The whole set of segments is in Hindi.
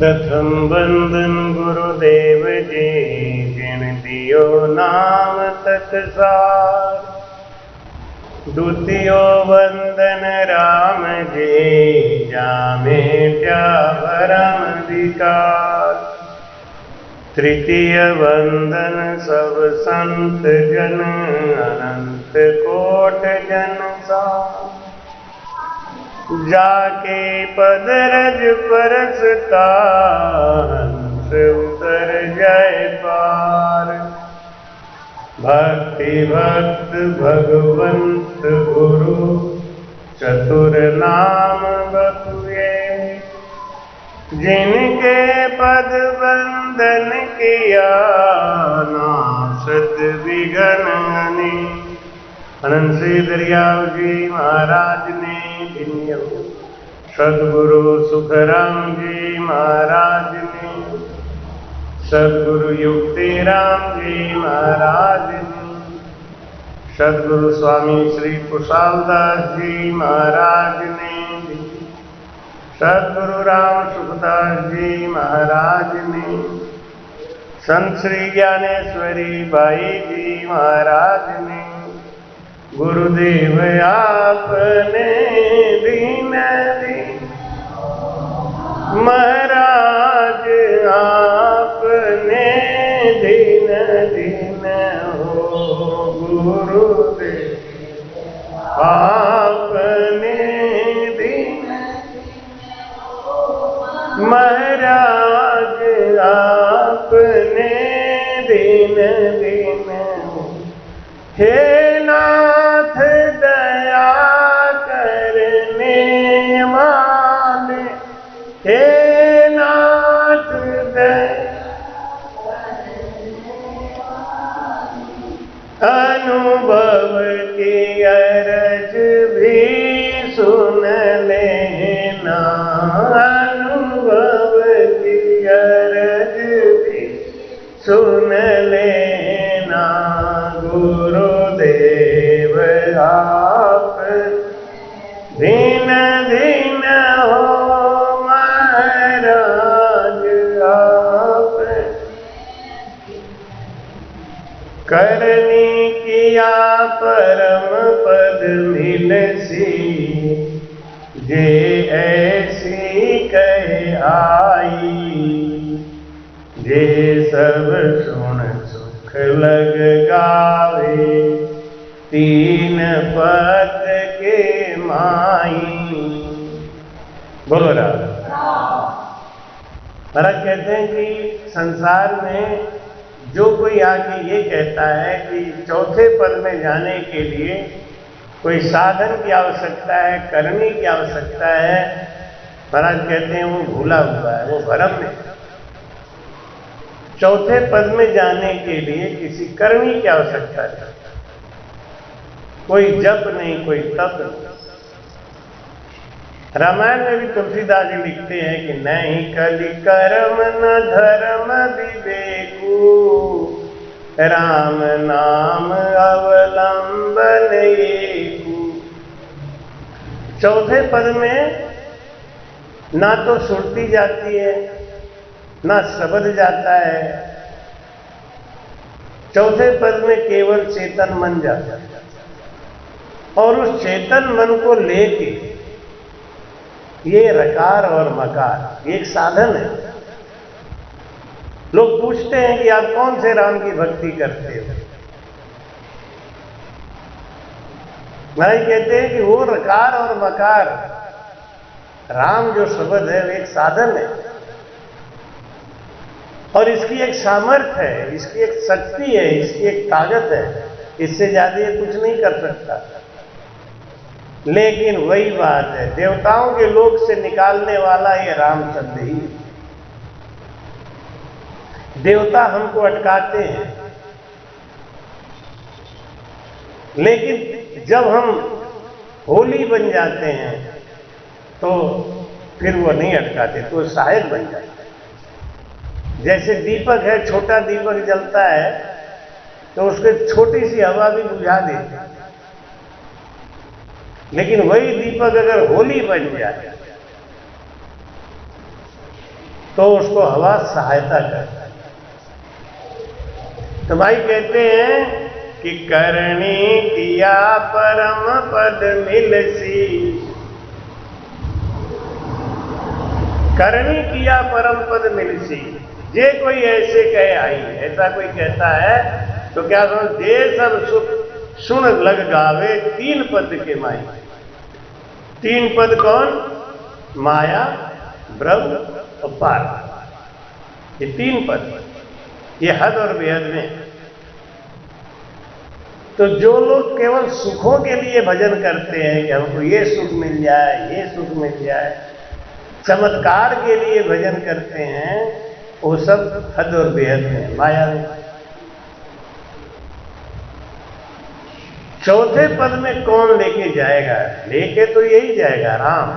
प्रथम बंदन गुरुदेव जी जिन दियो नाम तत्सार। द्वितीय वंदन राम जी जामे क्या भरम विकार। तृतीय वंदन सब संत जन अनंत कोट जन सा। जाके पद रज परसता हंस उतर जय पार। भक्ति भक्त भगवंत गुरु चतुर नाम बतुए। जिनके पद वंदन किया नासत विघ्न हनि। अनंत श्री दरियाव जी महाराज ने दिन्य सदगुरु सुखराम जी महाराज ने, सदगुरु युक्ति राम जी महाराज ने, सदगुरु स्वामी श्री कुशालदास जी महाराज ने, सदगुरु राम सुखदास जी महाराज ने, संत श्री ज्ञानेश्वरी बाई जी महाराज ने। गुरुदेव आपने दीन दीन महाराज आपने दीन दीन हो। गुरुदेव आपने दीन महाराज आपने दीन दीन हो। हे नाथ दया करने वाले, हे नाथ दया अनुभव की अरज भी सुन लेना। अनुभव की अरज भी सुन लेना। गुरुदेव आप दीन दीन हो महाराज आप। करनी किया परम पद मिलसी। जे ऐसी कहे आई। जे सब सुन सुख लग गावे। तीन पद के माई। बोलो राधा। महाराज कहते हैं कि संसार में जो कोई आके ये कहता है कि चौथे पद में जाने के लिए कोई साधन की आवश्यकता है, करनी की आवश्यकता है, महाराज कहते हैं वो भूला हुआ है, वो भ्रम में। चौथे पद में जाने के लिए किसी करनी की आवश्यकता है। कोई जप नहीं, कोई तप नहीं। रामायण में भी तुलसीदास जी लिखते हैं कि नहीं कलि कर्म न धर्म विवेकू। राम नाम अवलंबन एकू। चौथे पद में ना तो सुरती जाती है, ना शब्द जाता है। चौथे पद में केवल चेतन मन जाता है। और उस चेतन मन को लेके ये रकार और मकार एक साधन है। लोग पूछते हैं कि आप कौन से राम की भक्ति करते हो। महाराज कहते हैं कि वो रकार और मकार, राम जो शब्द है वो एक साधन है और इसकी एक सामर्थ्य है, इसकी एक शक्ति है, इसकी एक ताकत है। इससे ज्यादा ये कुछ नहीं कर सकता। लेकिन वही बात है, देवताओं के लोक से निकालने वाला ये रामचंद्र ही। देवता हमको अटकाते हैं, लेकिन जब हम होली बन जाते हैं तो फिर वो नहीं अटकाते, तो सहायक बन जाते हैं। जैसे दीपक है, छोटा दीपक जलता है तो उसके छोटी सी हवा भी बुझा देती है। लेकिन वही दीपक अगर होली बन जाए तो उसको हवा सहायता करता है। तो भाई कहते हैं कि करणी किया परम पद मिलसी, करणी किया परम पद मिलसी। जे कोई ऐसे कहे आई, ऐसा कोई कहता है तो क्या समझ, जे सब सुख सुन लग गावे तीन पद के माई। तीन पद कौन? माया, ब्रह्म और पार। ये तीन पद, ये हद और बेहद में। तो जो लोग केवल सुखों के लिए भजन करते हैं कि हमको ये सुख मिल जाए, ये सुख मिल जाए, चमत्कार के लिए भजन करते हैं, वो सब हद और बेहद में, माया में। चौथे पद में कौन लेके जाएगा? लेके तो यही जाएगा, राम।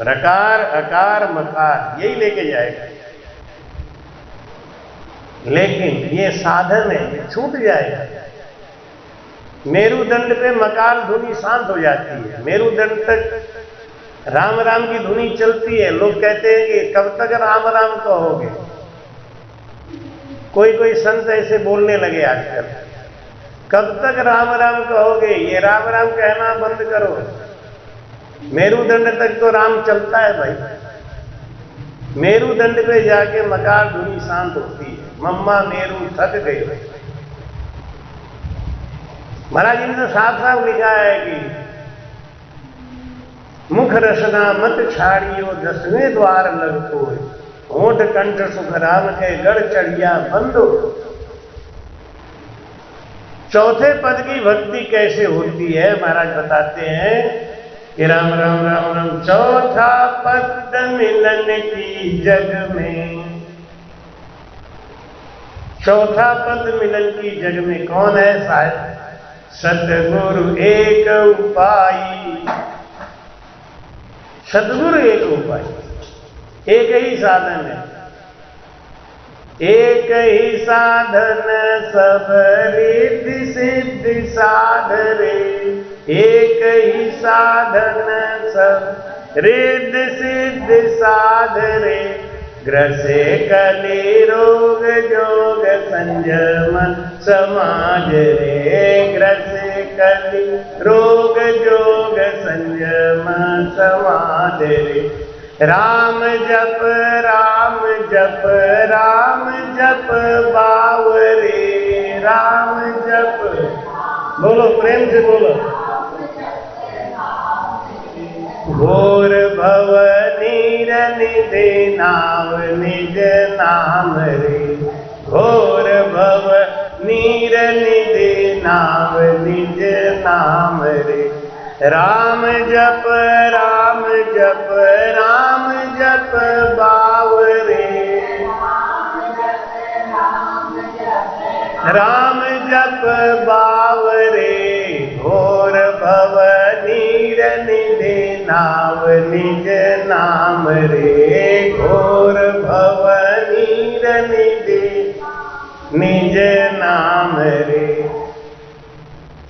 रकार अकार मकार यही लेके जाएगा। लेकिन ये साधन है, ये छूट जाएगा। मेरुदंड पे मकार धुनी शांत हो जाती है, मेरुदंड तक राम राम की धुनी चलती है। लोग कहते हैं कि कब तक राम राम कहोगे? कोई कोई संत ऐसे बोलने लगे आजकल, कब तक राम राम कहोगे? ये राम राम कहना बंद करो। मेरुदंड तक तो राम चलता है भाई। मेरुदंड पे जाके मकार धुनी शांत होती है। मम्मा मेरू थक गए। महाराज जी ने साफ साफ लिखा है कि मुख रसना मत छाड़ियो, 10वें द्वार लगतो, होठ कंठ सुख राम के गढ़ चढ़िया बंदो। चौथे पद की भक्ति कैसे होती है महाराज बताते हैं कि राम राम राम राम चौथा पद मिलन की जग में। चौथा पद मिलन की जग में कौन है? साहिब सतगुरु एक उपाई। सतगुरु एक उपाय, एक ही साधन है। एक ही साधन सब रिद्धि सिद्धि साधरे। एक ही साधन सब रिद्धि सिद्धि साधरे। ग्रसे कली रोग जोग संयम समाज रे। ग्रसे कली रोग जोग संयम समाज रे। राम जप राम जप राम जप बावरे। राम जप, बोलो प्रेम से बोलो। घोर भव नीर निधि नाम निज नाम रे। घोर भव नीर निधि नाम निज नाम रे। राम जप राम जप राम जप बावरे। राम जप बावरे। घोर भव नीर निधि नाम निज नाम रे। घोर भव नीर निधि निज नाम रे।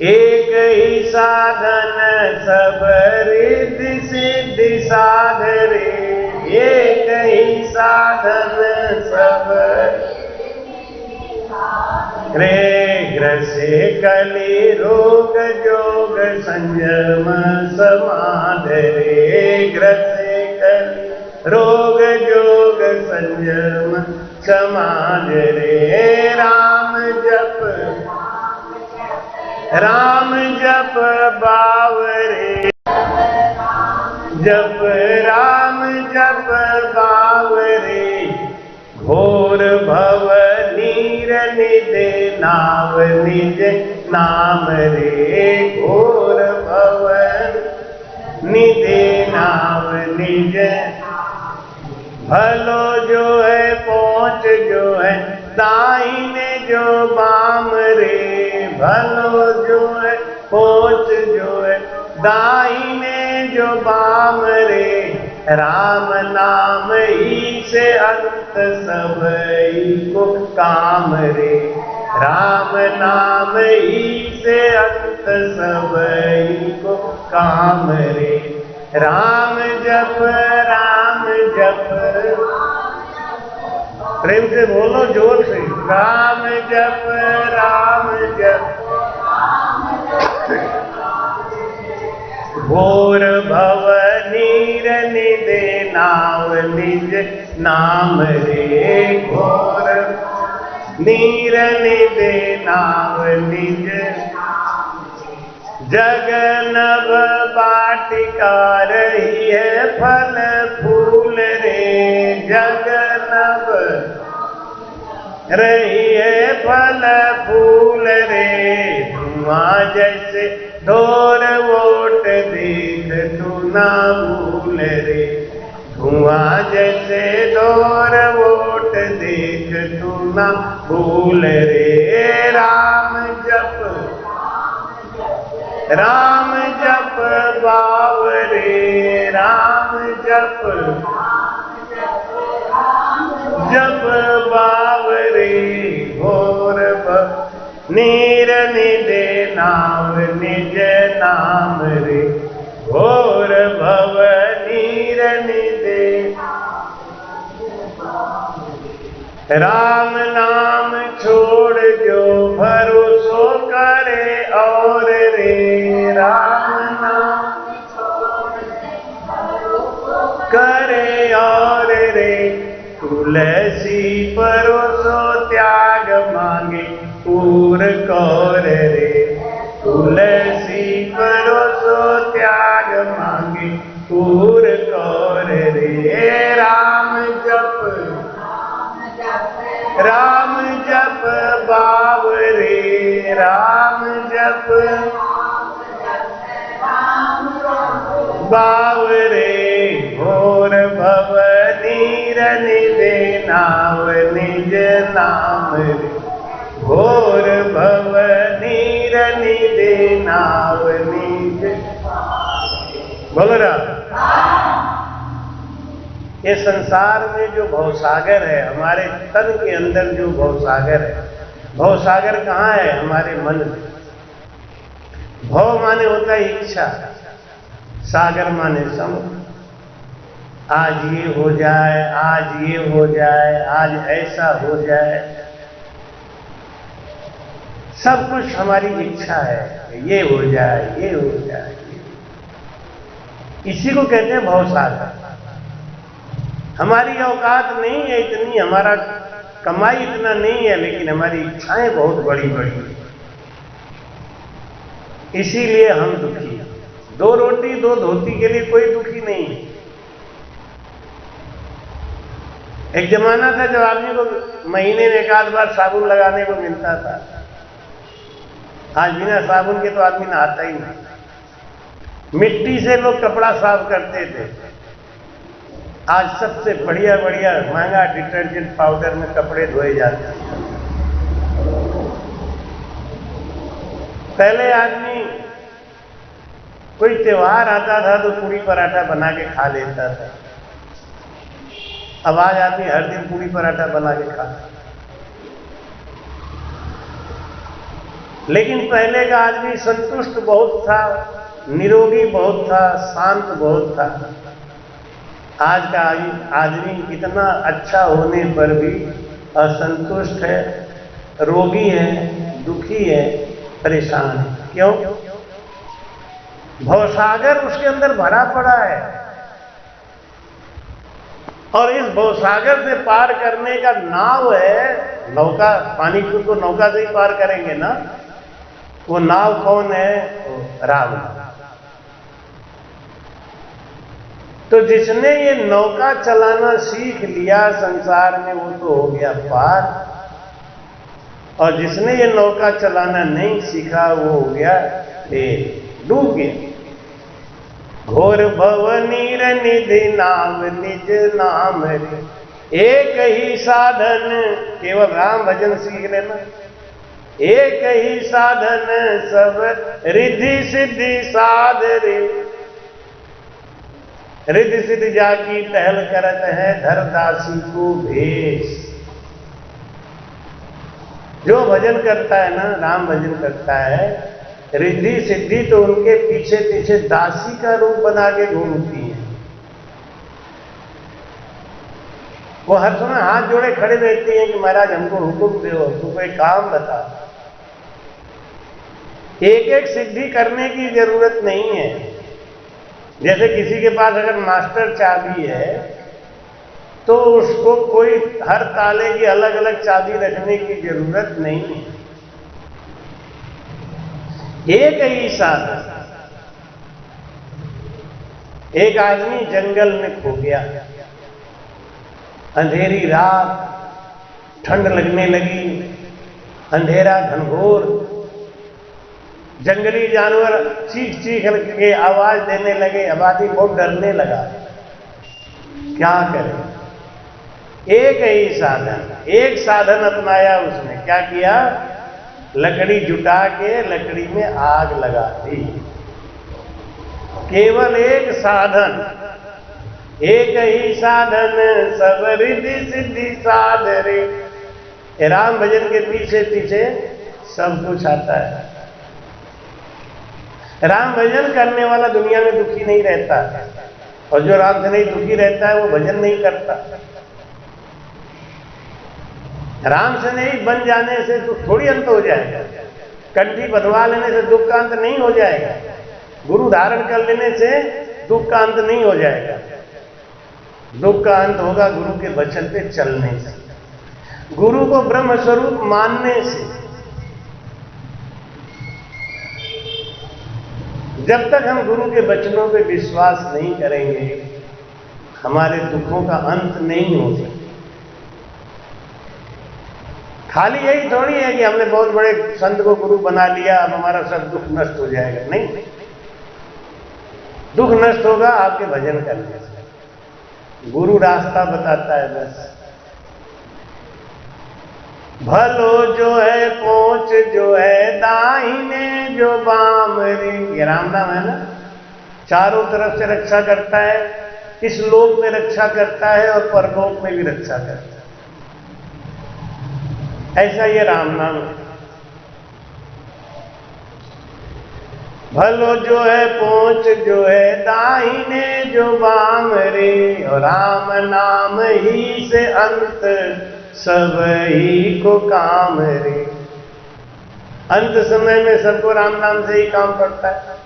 एक ही साधन सब रिद्धि सिद्धि साधरे। एक ही साधन सब रे। ग्रसे कली रोग जोग संयम समाध रे। ग्रसे कली रोग जोग संयम समाध रे। राम जप राम जप बावरे। जप राम जप बावरे। घोर भव नीर निधि नाम निज नाम रे। घोर भव निधि नाम निज। भलो जो है पहुँच जो है दाहिने जो बाम रे। भलो जो है पहुँच जो है दाहिने जो बाम रे। राम नाम ही से अंत सब ही को काम रे। राम नाम ही से अंत सब ही को काम रे। राम जप प्रेम से बोलो जोर से, राम जप राम जप घोर भव नीर निधे नाव निज नाम रे, घोर नीर निधे नाव निज जग नभ बाटिका रही है फल फूल रे, जग नभ रही है फल फूल रे, धुआं जैसे ढोर वोट देख तू ना भूल रे, धुआं जैसे ढोर वोट देख तू ना भूल रे, राम जप बावरे, राम जप जप बावरे, घोर नीर निधे नाव निज नाम रे, घोर भव नीर निधे राम नाम छोड़ जो भरोसो करे और रे, राम नाम करे और रे, तुलसी परोसो त्याग मांगे पूर कौर रे, तुलसी परोसो त्याग मांगे पूर कौर रे, राम जप बावरे, राम जप बावरे, घोर भव नीर निधे नाव निज नाम रे, घोर भव नीर निधे नाव निज। बोलो राम। ये संसार में जो भवसागर है, हमारे तन के अंदर जो भवसागर है, भवसागर कहाँ है? हमारे मन में। भव माने होता है इच्छा, सागर माने समुद्र। आज ये हो जाए, आज ये हो जाए, आज ऐसा हो जाए, सब कुछ हमारी इच्छा है, ये हो जाए, ये हो जाए। इसी को कहते हैं भवसागर। हमारी औकात नहीं है इतनी, हमारा कमाई इतना नहीं है, लेकिन हमारी इच्छाएं बहुत बड़ी बड़ी हैं, इसीलिए हम दुखी हैं। 2 रोटी 2 धोती के लिए कोई दुखी नहीं है। एक जमाना था जब आदमी को महीने में 1 आध बार साबुन लगाने को मिलता था। आज बिना साबुन के तो आदमी नहाता ही नहीं। मिट्टी से लोग कपड़ा साफ करते थे। आज सबसे बढ़िया बढ़िया महंगा डिटर्जेंट पाउडर में कपड़े धोए जाते हैं। पहले आदमी कोई त्योहार आता था तो पूरी पराठा बना के खा लेता था। अब आज आदमी हर दिन पूरी पराठा बना के खाता है। लेकिन पहले का आदमी संतुष्ट बहुत था, निरोगी बहुत था, शांत बहुत था। आज का आदमी कितना अच्छा होने पर भी असंतुष्ट है, रोगी है, दुखी है, परेशान है। क्यों? भवसागर उसके अंदर भरा पड़ा है, और इस भवसागर से पार करने का नाव है नौका। पानी को तो नौका से ही पार करेंगे ना। वो नाव कौन है? राम। तो जिसने ये नौका चलाना सीख लिया संसार में, वो तो हो गया पार, और जिसने ये नौका चलाना नहीं सीखा वो हो गया डूब गया। घोर भव नीर निधि नाम निज नाम रे, एक ही साधन, केवल राम भजन सीख लेना। एक ही साधन सब रिद्धि सिद्धि साध रे, रिद्धि सिद्धि जाकी टहल करत है, धरदासी को भेष। जो भजन करता है ना, राम भजन करता है, रिद्धि सिद्धि तो उनके पीछे पीछे दासी का रूप बना के घूमती है। वो हर समय हाथ जोड़े खड़े रहती हैं कि महाराज हमको हुक्म दो, तू कोई काम बता। एक एक सिद्धि करने की जरूरत नहीं है। जैसे किसी के पास अगर मास्टर चाबी है तो उसको कोई हर ताले की अलग अलग चाबी रखने की जरूरत नहीं है। एक ही साधन। एक आदमी जंगल में खो गया, अंधेरी रात, ठंड लगने लगी, अंधेरा घनघोर, जंगली जानवर चीख चीख के आवाज देने लगे, आबादी बहुत डरने लगा। क्या करें? एक ही साधन, एक साधन अपनाया उसने। क्या किया? लकड़ी जुटा के लकड़ी में आग लगा दी। केवल एक साधन, एक ही साधन सब रिद्धि सिद्धि साधरे। राम भजन के पीछे पीछे सब कुछ आता है। राम भजन करने वाला दुनिया में दुखी नहीं रहता, और जो राम से नहीं दुखी रहता है वो भजन नहीं करता। राम से नहीं बन जाने से दुख थोड़ी अंत हो जाएगा। कंठी बंधवा लेने से दुख का अंत नहीं हो जाएगा। गुरु धारण कर लेने से दुख का अंत नहीं हो जाएगा। दुख का अंत होगा गुरु के वचन पे चलने से, गुरु को ब्रह्म स्वरूप मानने से। जब तक हम गुरु के वचनों पे विश्वास नहीं करेंगे, हमारे दुखों का अंत नहीं हो सकता। खाली यही थोड़ी है कि हमने बहुत बड़े संत को गुरु बना लिया, अब हमारा सब दुख नष्ट हो जाएगा। नहीं, दुख नष्ट होगा आपके भजन करने से। गुरु रास्ता बताता है बस। भलो जो है पहुंच जो है दाहिने जो बाम रे, ये राम नाम है ना। चारों तरफ से रक्षा करता है, इस लोक में रक्षा करता है और परलोक में भी रक्षा करता है। ऐसा ये राम नाम है। भलो जो है पहुंच जो है दाहिने जो बाम रे, और राम नाम ही से अंत सब ही को काम रे। अंत समय में सबको राम नाम से ही काम पड़ता है।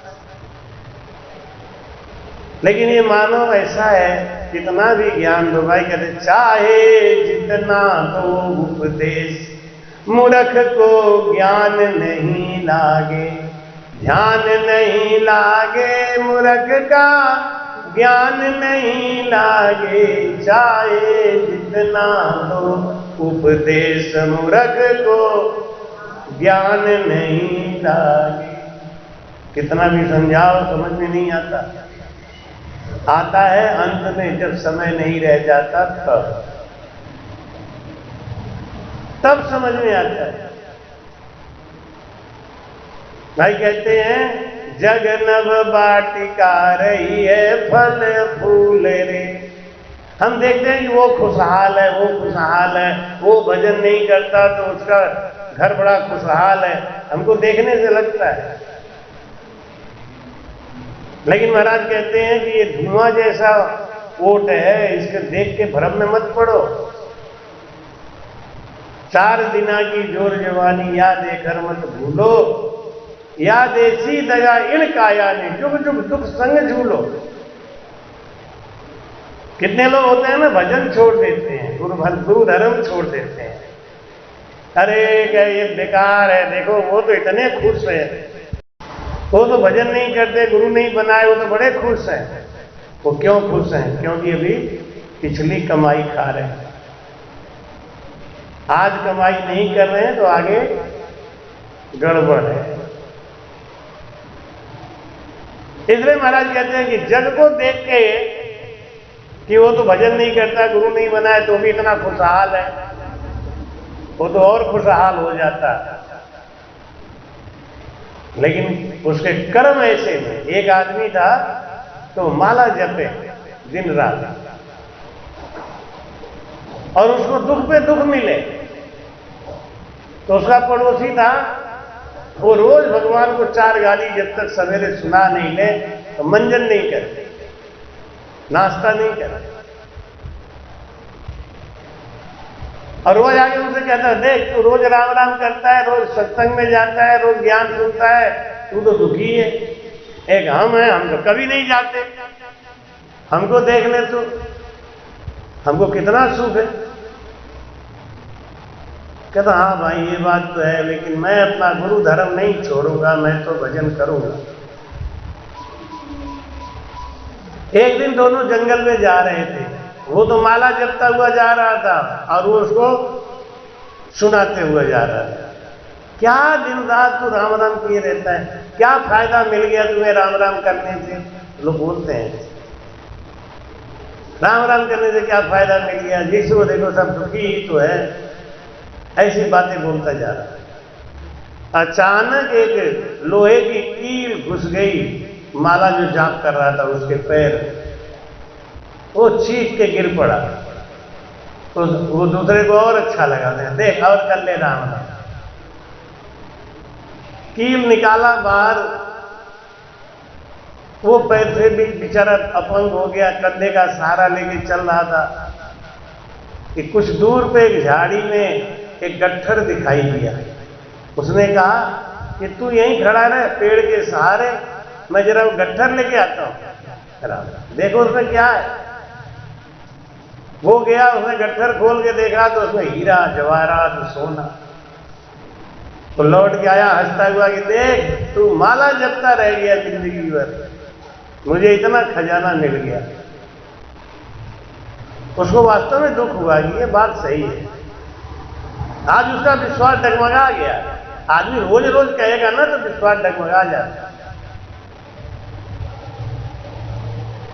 लेकिन ये मानव ऐसा है, कितना भी ज्ञान दो भाई, कहते चाहे जितना दो उपदेश, मूर्ख को ज्ञान नहीं लागे। ध्यान नहीं लागे मूर्ख का, ज्ञान नहीं लागे। चाहे जितना दो उपदेश, मूर्ख को ज्ञान नहीं लागे। कितना भी समझाओ समझ में नहीं आता। आता है अंत में, जब समय नहीं रह जाता तब समझ में आता है। भाई कहते हैं जग नव बाटिका रही है फल फूल रे। हम देखते हैं कि वो खुशहाल है, वो खुशहाल है, वो भजन नहीं करता तो उसका घर बड़ा खुशहाल है, हमको देखने से लगता है। लेकिन महाराज कहते हैं कि ये धुआं जैसा ओट है, इसके देख के भ्रम में मत पड़ो। 4 दिना की जोर जवानी याद देकर मत भूलो, याद ऐसी दगा इन काया ने, जुग जुग दुख संग झूलो। कितने लोग होते हैं ना, भजन छोड़ देते हैं, गुरु धर्म छोड़ देते हैं। अरे क्या ये बेकार है, देखो वो तो इतने खुश है, वो तो भजन नहीं करते, गुरु नहीं बनाए, वो तो बड़े खुश हैं। वो क्यों खुश हैं? क्योंकि अभी पिछली कमाई खा रहे हैं। आज कमाई नहीं कर रहे हैं तो आगे गड़बड़ है। इसलिए महाराज कहते हैं कि जग को देख के कि वो तो भजन नहीं करता, गुरु नहीं बनाए, तो भी इतना खुशहाल है, वो तो और खुशहाल हो जाता। लेकिन उसके कर्म ऐसे थे। एक आदमी था तो माला जपे दिन रात, और उसको दुख पे दुख मिले, तो उसका पड़ोसी था, वो रोज भगवान को 4 गाली जब तक सवेरे सुना नहीं ले तो मंजन नहीं करे, नाश्ता नहीं करे। और रोज आगे उनसे कहता है, देख तू रोज राम राम करता है, रोज सत्संग में जाता है, रोज ज्ञान सुनता है, तू तो दुखी है। एक हम है, हम तो कभी नहीं जाते, हमको देख ले तू, हमको कितना सुख है। कहता हाँ भाई ये बात तो है, लेकिन मैं अपना गुरु धर्म नहीं छोड़ूंगा, मैं तो भजन करूंगा। एक दिन दोनों जंगल में जा रहे थे, वो तो माला जपता हुआ जा रहा था और वो उसको सुनाते हुए जा रहा था। क्या दिन रात तू राम राम किए रहता है, क्या फायदा मिल गया तुम्हें राम राम करने से? लोग बोलते हैं राम राम करने से क्या फायदा मिल गया, जिसको देखो सब दुखी ही तो है, ऐसी बातें बोलता जा रहा। अचानक एक लोहे की कील घुस गई, माला जो जाप कर रहा था उसके पैर, वो चीख के गिर पड़ा। तो वो दूसरे को और अच्छा लगा, देख और कर ले राम राम। कील निकाला बाहर, वो पैर से भी बेचारा अपंग हो गया, कंधे का सहारा लेके चल रहा था कि कुछ दूर पे एक झाड़ी में एक गट्ठर दिखाई दिया। उसने कहा कि तू यहीं खड़ा रहे पेड़ के सहारे, मैं जरा वो गट्ठर लेके आता हूं, देखो उसमें क्या है। वो गया, उसने गट्ठर खोल के देखा तो उसमें हीरा जवाहरात सोना। तो लौट के आया हंसता हुआ कि देख तू माला जपता रह गया जिंदगी भर, मुझे इतना खजाना मिल गया। उसको वास्तव में दुख हुआ कि ये बात सही है। आज उसका विश्वास डगमगा गया। आदमी रोज रोज कहेगा ना तो विश्वास डगमगा जाता है।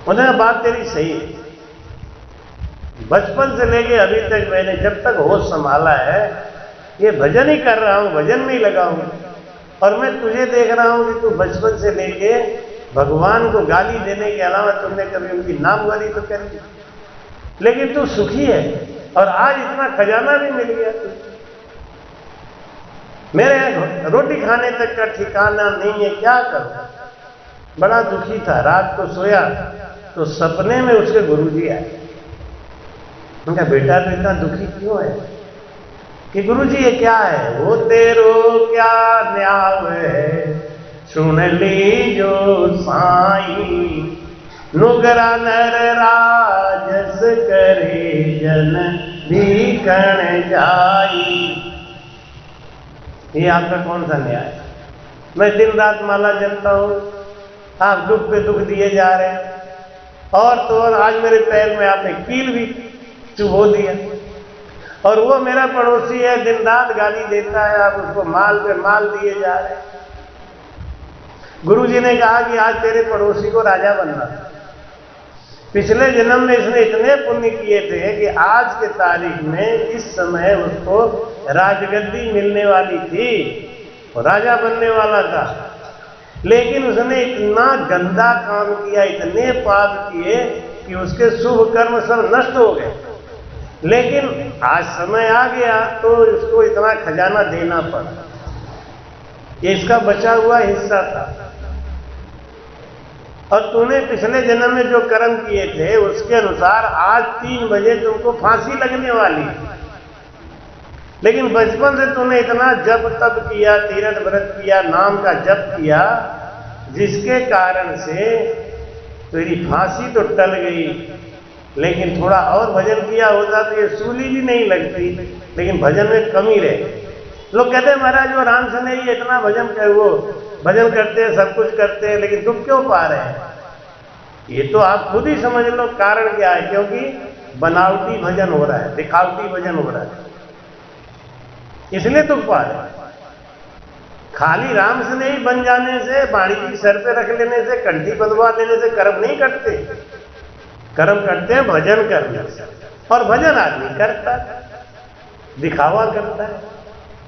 उन्होंने बात तेरी सही है, बचपन से लेके अभी तक मैंने जब तक होश संभाला है ये भजन ही कर रहा हूं, भजन में ही लगा हूं। और मैं तुझे देख रहा हूं कि तू बचपन से लेके भगवान को गाली देने के अलावा तुमने कभी उनकी नामगाली तो करी, लेकिन तू सुखी है और आज इतना खजाना भी मिल गया तुझे। मेरे रोटी खाने तक का ठिकाना नहीं है, क्या करूं? बड़ा दुखी था। रात को सोया तो सपने में उसके गुरुजी आए। उनका बेटा तो इतना दुखी क्यों है? कि गुरुजी ये क्या है? वो तेरो क्या न्याव है, सुन लीजो साईं, नुगरा नर राजस करे जन भीखण जाई। ये आपका कौन सा न्याय? मैं दिन रात माला जपता हूं, आप दुख पे दुख दिए जा रहे हैं, और तो और आज मेरे पैर में आपने कील भी चुभो दिया। और वो मेरा पड़ोसी है, दिन रात गाली देता है, आप उसको माल पे माल दिए जा रहे हैं। गुरुजी ने कहा कि आज तेरे पड़ोसी को राजा बनना। पिछले जन्म में इसने इतने पुण्य किए थे कि आज के तारीख में इस समय उसको राजगद्दी मिलने वाली थी, राजा बनने वाला था। लेकिन उसने इतना गंदा काम किया, इतने पाप किए कि उसके शुभ कर्म सब नष्ट हो गए। लेकिन आज समय आ गया तो इसको इतना खजाना देना पड़ा। ये इसका बचा हुआ हिस्सा था। और तूने पिछले जन्म में जो कर्म किए थे उसके अनुसार आज 3 बजे तुमको फांसी लगने वाली है। लेकिन बचपन से तूने इतना जप तप किया, तीरथ व्रत किया, नाम का जप किया, जिसके कारण से तेरी फांसी तो टल गई। लेकिन थोड़ा और भजन किया होता तो ये सूली भी नहीं लगती, लेकिन भजन में कमी रहे। लोग कहते हैं महाराज वो राम से नहीं इतना भजन कर, वो भजन करते हैं, सब कुछ करते हैं, लेकिन दुख क्यों पा रहे हैं? ये तो आप खुद ही समझ लो कारण क्या है। क्योंकि बनावटी भजन हो रहा है, दिखावटी भजन हो रहा है, इसलिए दुख पा रहे हैं। खाली राम से नहीं बन जाने से, बाणी की सर पे रख लेने से, कंठी बंधवा लेने से कर्म नहीं करते। कर्म करते हैं भजन करने से। और भजन आदमी करता है, दिखावा करता है,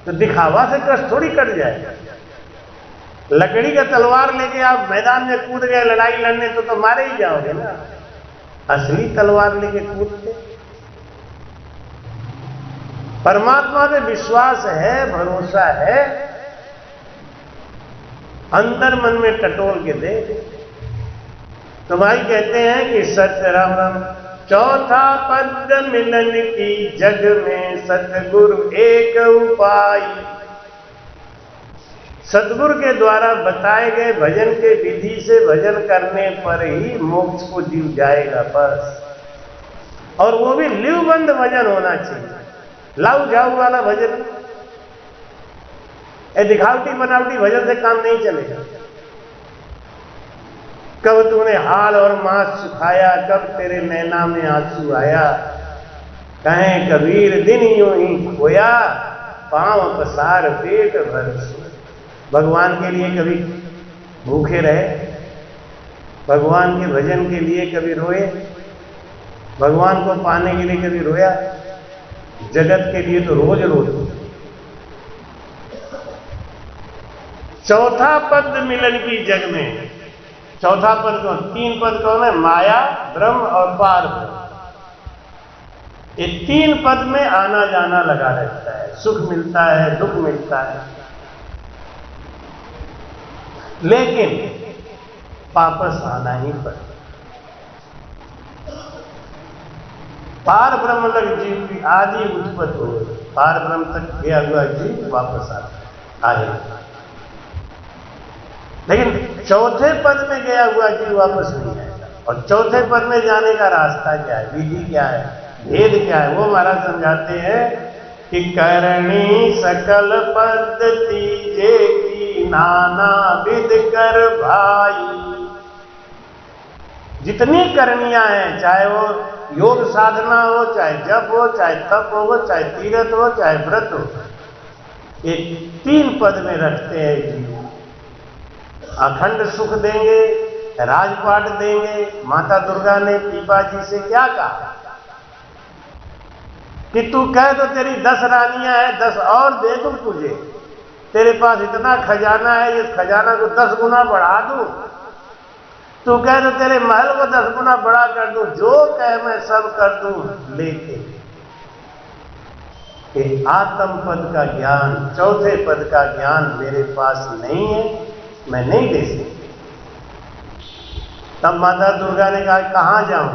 तो दिखावा से कष्ट थोड़ी कट जाएगा। लकड़ी का तलवार लेके आप मैदान में कूद गए लड़ाई लड़ने तो मारे ही जाओगे ना। असली तलवार लेके कूदते। परमात्मा पे विश्वास है, भरोसा है, अंदर मन में टटोल के दे। तो भाई कहते हैं कि सत्य राम राम चौथा पद मिलन की जग में सतगुरु एक उपाय। सतगुरु के द्वारा बताए गए भजन के विधि से भजन करने पर ही मोक्ष को जीव जाएगा बस। और वो भी लिवबंद भजन होना चाहिए, लाऊ जाऊ वाला भजन। दिखावटी बनावटी भजन से काम नहीं चलेगा। कब तूने हाल और मांस सुखाया, कब तेरे नैना में आंसू आया। कहें कबीर दिन यूं ही खोया, पांव पसार पेट भर सोया। भगवान के लिए कभी भूखे रहे, भगवान के भजन के लिए कभी रोए, भगवान को पाने के लिए कभी रोया। जगत के लिए तो रोज रोते। चौथा पद मिलन की जग में, चौथा पद कौन? तीन पद कौन है? माया, ब्रह्म और पार ब्रह्म। ये तीन पद में आना जाना लगा रहता है। सुख मिलता है, दुख मिलता है, लेकिन वापस आना ही पड़ता। पार ब्रह्म लग जीव की आदि उत्पत्ति हो, पार ब्रह्म तक गया हुआ जीव वापस आए। लेकिन चौथे पद में गया हुआ जीव वापस नहीं आएगा। और चौथे पद में जाने का रास्ता क्या है, विधि क्या है, भेद क्या है, वो महाराज समझाते हैं कि करणी सकल पद्धति जे की नाना विध कर भाई। जितनी करनियां हैं, चाहे वो योग साधना हो, चाहे जप हो, चाहे तप हो, चाहे तीर्थ हो, चाहे व्रत हो, ये तीन पद में रखते हैं जीव। अखंड सुख देंगे, राजपाट देंगे। माता दुर्गा ने पीपा जी से क्या कहा कि तू कह तो तेरी 10 रानियां हैं, 10 और दे दूं तुझे। तेरे पास इतना खजाना है, इस खजाना को 10 गुना बढ़ा दूं। तू कह तो तेरे महल को 10 गुना बड़ा कर दूं, जो कह मैं सब कर दूं। लेकिन आत्म पद का ज्ञान, चौथे पद का ज्ञान मेरे पास नहीं है, मैं नहीं दे सकती। तब माता दुर्गा ने कहा कहां जाऊं?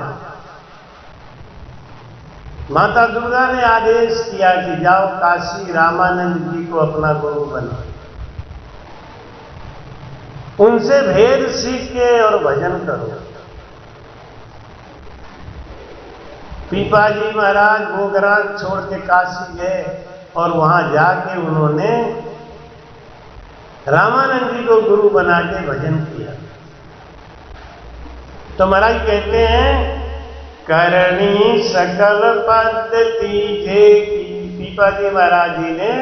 माता दुर्गा ने आदेश किया कि जाओ काशी रामानंद जी को अपना गुरु बनाओ, उनसे भेद सीख के और भजन करो। पीपा जी महाराज भोगराज छोड़ के काशी गए और वहां जाके उन्होंने रामानंद जी को गुरु बना के भजन किया। तो महाराज कहते हैं करणी सकल पद्धति जे की। पीपा जी महाराज जी ने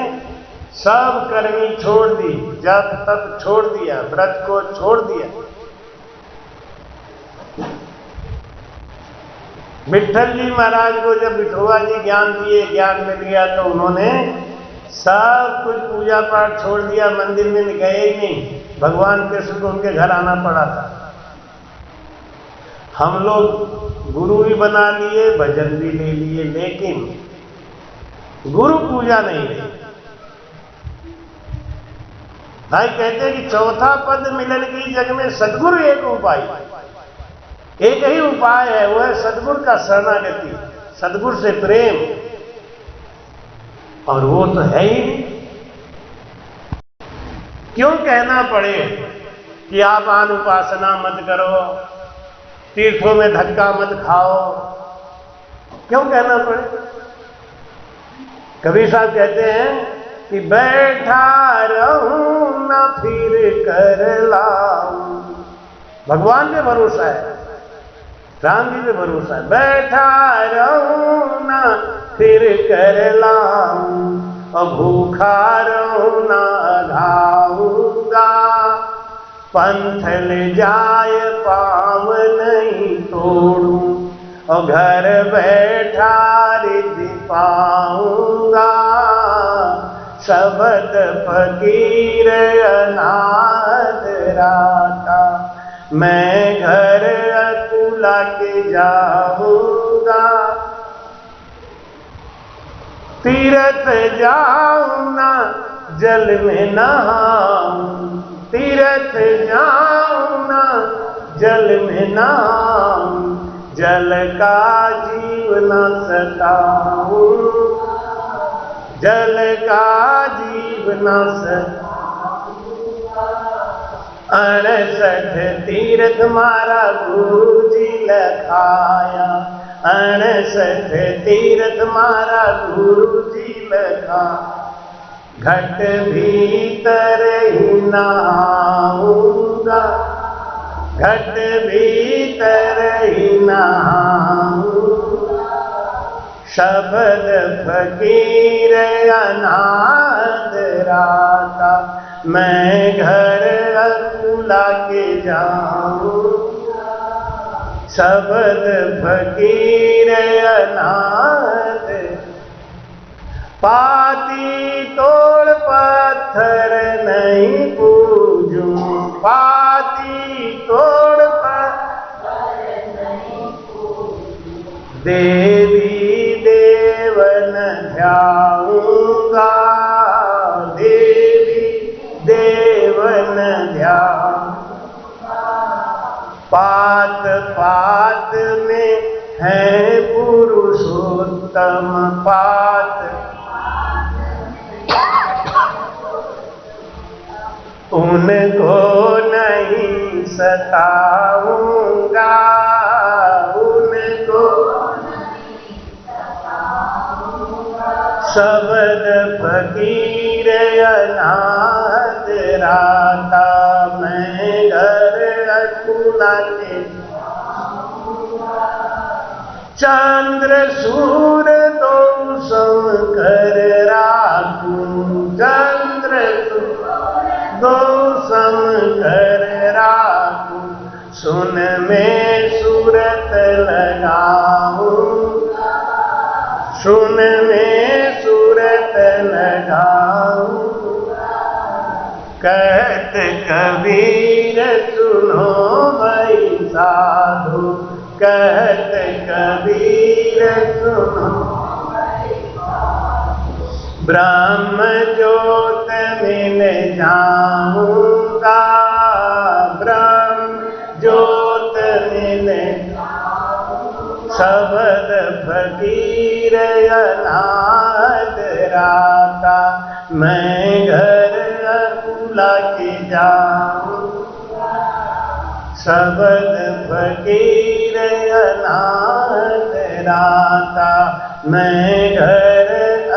सब करनी छोड़ दी, जप तप छोड़ दिया, व्रत को छोड़ दिया। विट्ठल जी महाराज को जब विठोबा जी ज्ञान दिए, ज्ञान मिल गया, तो उन्होंने सब कुछ पूजा पाठ छोड़ दिया, मंदिर में गए ही नहीं। भगवान कृष्ण को उनके घर आना पड़ा था। हम लोग गुरु भी बना लिए, भजन भी ले लिए, लेकिन गुरु पूजा नहीं रही। भाई कहते हैं कि चौथा पद मिलन की जग में सदगुरु एक उपाय, एक ही उपाय है, वो है सदगुरु का शरणागति, सदगुरु से प्रेम। और वो तो है ही नहीं। क्यों कहना पड़े कि आप आन उपासना मत करो, तीर्थों में धक्का मत खाओ? क्यों कहना पड़े? कबीर साहब कहते हैं कि बैठा रहूं न फिर कर लाऊं। भगवान पे भरोसा है, राम जी पे भरोसा है। बैठा रहूं न फिर कर लाऊं, और भूखा रहूं न अघाऊंगा। पंथ ले जाए पाँव नहीं तोड़ूं, और घर बैठा रिद्धि पाऊंगा। शबद फकीर अनाथ राता, मैं घर अकुला के जाऊंगा। तीरथ जाऊं ना जल में नहाऊं, तीरथ जाऊं ना जल में नहाऊं। जल का जीव न सताऊं, जल का जीव न सताऊं। 68 तीर्थ मारा गुरु जी लखाया, 68 तीर्थ मारा गुरु जी लखा। घट भीतर ही नहाऊंगा, घट भीतर ही नहाऊंगा। शब्द फकीर अनाथ राता, मैं घर अकुला के जाऊंगा। शब्द फकीर अनाथ, पाती तोड़ पत्थर नहीं पूजूं, पाती तोड़ पत्थर नहीं पूजूं। देवी देवन ध्याऊंगा, देवी देवन ध्याऊंगा। पात पात में है पुरुषोत्तम, पात उनको नहीं सताऊंगा, उनको नहीं सताऊंगा। शब्द फकीर अनाथ राता, मैं घर अकुला के जाऊंगा। चंद्र सूर दो सम कर राखूं, चंद्र दो सम कर राखूं। सुन में सूरत लगाऊं, सुन में सूरत लगाऊं। कहत कबीर सुनो भाई साधु, कहत कबीर सुनो। ब्रह्म ज्योत मिल जाऊंगा, ब्रह्म ज्योत मिल जाऊंगा। शब्द फकीर अनाथ राता, मैं घर अकुला के जाऊंगा। शब्द फकीर अनाथ राता, मैं घर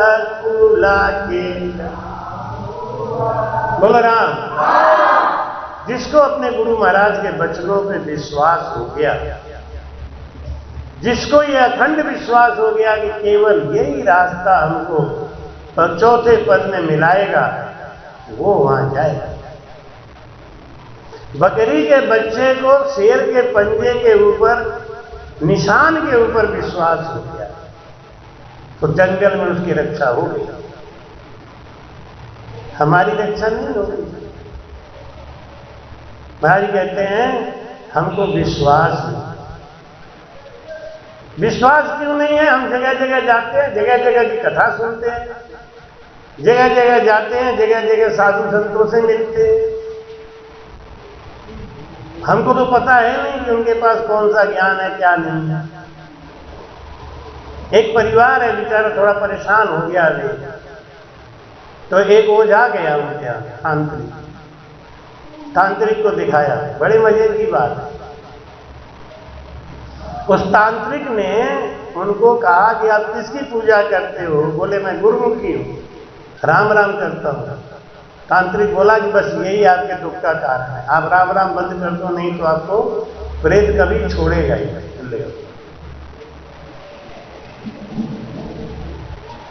अकुला के जाऊंगा। बोलो राम। जिसको अपने गुरु महाराज के वचनों पे विश्वास हो गया, जिसको ये अखंड विश्वास हो गया कि केवल यही रास्ता हमको और चौथे पद में मिलाएगा, वो वहां जाएगा। बकरी के बच्चे को शेर के पंजे के ऊपर, निशान के ऊपर विश्वास हो गया तो जंगल में उसकी रक्षा हो गई। हमारी रक्षा नहीं हो गई। महाराज कहते हैं हमको विश्वास नहीं। विश्वास क्यों नहीं है? हम जगह जगह जाते हैं, जगह जगह की कथा सुनते हैं, जगह जगह जाते हैं, जगह जगह साधु संतों से मिलते हैं। हमको तो पता है नहीं कि उनके पास कौन सा ज्ञान है, क्या नहीं है। एक परिवार है, बेचारा थोड़ा परेशान हो गया अभी, तो एक ओझा गया उनके यहाँ, तांत्रिक को दिखाया। बड़े मजे की बात है। उस तांत्रिक ने उनको कहा कि आप किसकी पूजा करते हो? बोले मैं गुरुमुखी हूं, राम राम करता हूं। तांत्रिक बोला कि बस यही आपके दुख का कारण है, आप राम राम बंद कर दो, नहीं तो आपको प्रेत कभी छोड़ेगा ही।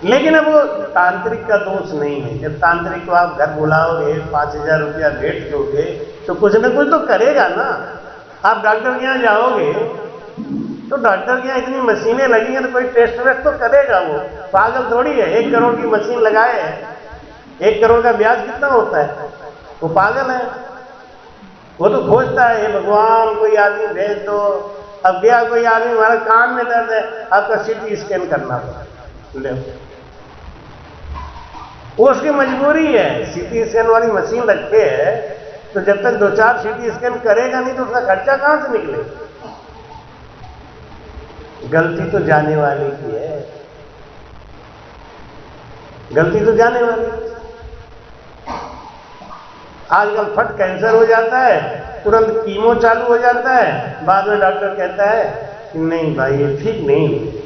लेकिन अब वो तांत्रिक का दोष नहीं है। जब तांत्रिक को आप घर बुलाओगे, 5000 रुपया भेंट दोगे, तो कुछ न कुछ तो करेगा ना। आप डॉक्टर के यहाँ जाओगे तो डॉक्टर के यहाँ इतनी मशीनें लगी हैं तो कोई टेस्ट वेस्ट तो करेगा। वो पागल थोड़ी है। 1 करोड़ की मशीन लगाए है, 1 करोड़ का ब्याज कितना होता है? वो पागल है। वो तो खोजता है, भगवान कोई आदमी भेज दो। अब गया कोई आदमी, हमारा कान में दर्द है, आपका सीटी स्कैन करना पड़ा। वो उसकी मजबूरी है। सीटी स्कैन वाली मशीन रखे है तो जब तक 2-4 सीटी स्कैन करेगा नहीं तो उसका खर्चा कहां से निकलेगा? गलती तो जाने वाले की है, गलती तो जाने वाली। आजकल फट कैंसर हो जाता है, तुरंत कीमो चालू हो जाता है, बाद में डॉक्टर कहता है कि नहीं भाई ये ठीक नहीं हुई।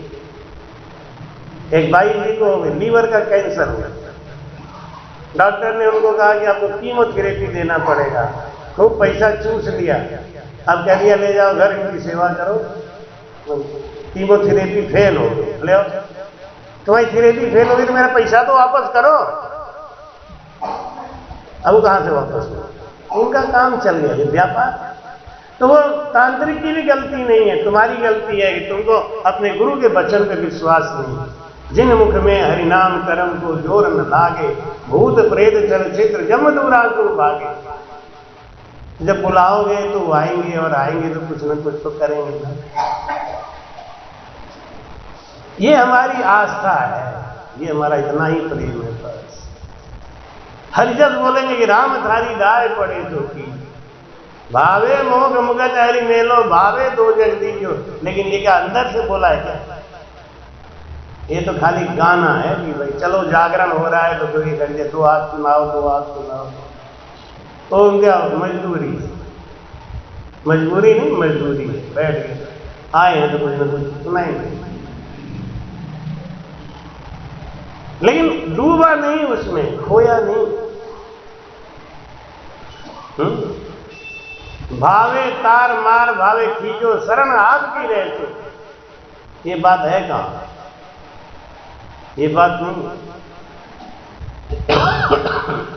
एक भाई जी को लीवर का कैंसर हुआ, डॉक्टर ने उनको कहा कि आपको कीमोथेरेपी देना पड़ेगा, खूब पैसा चूस लिया, अब कह दिया ले जाओ घर, इनकी सेवा करो, कीमोथेरेपी फेल हो गई। ले आओ, तुम्हारी थेरेपी फेल हो गई तो मेरा पैसा तो वापस करो। अब वो कहां से वापस हो, उनका काम चल गया, ये व्यापार। तो वो तांत्रिक की भी गलती नहीं है, तुम्हारी गलती है कि तुमको अपने गुरु के वचन पे विश्वास नहीं। जिन मुख में हरिनाम करम को जोर न लागे, भूत प्रेत चल चित्र जम दूरा को भागे। जब बुलाओगे तो वो आएंगे, और आएंगे तो कुछ न कुछ तो करेंगे ना। ये हमारी आस्था है, ये हमारा इतना ही प्रेम है बस। हरिजन बोलेंगे कि राम थारी दाय पड़े तो की, भावे मोग मुगत हरि मेलो, भावे दो जगदीजो। लेकिन ये क्या अंदर से बोला है क्या? ये तो खाली गाना है कि भाई चलो जागरण हो रहा है तो कोई कर दे, दो हाथ सुनाओ, दो हाथ सुनाओ। तो उनका मजदूरी, मजबूरी नहीं मजदूरी है, बैठ गए आए हैं तो कुछ ना कुछ सुनाएंगे। लेकिन डूबा नहीं उसमें, खोया नहीं। भावे तार मार भावे खींचो, शरण आपकी रहते। ये बात है कहां? ये बात नहीं।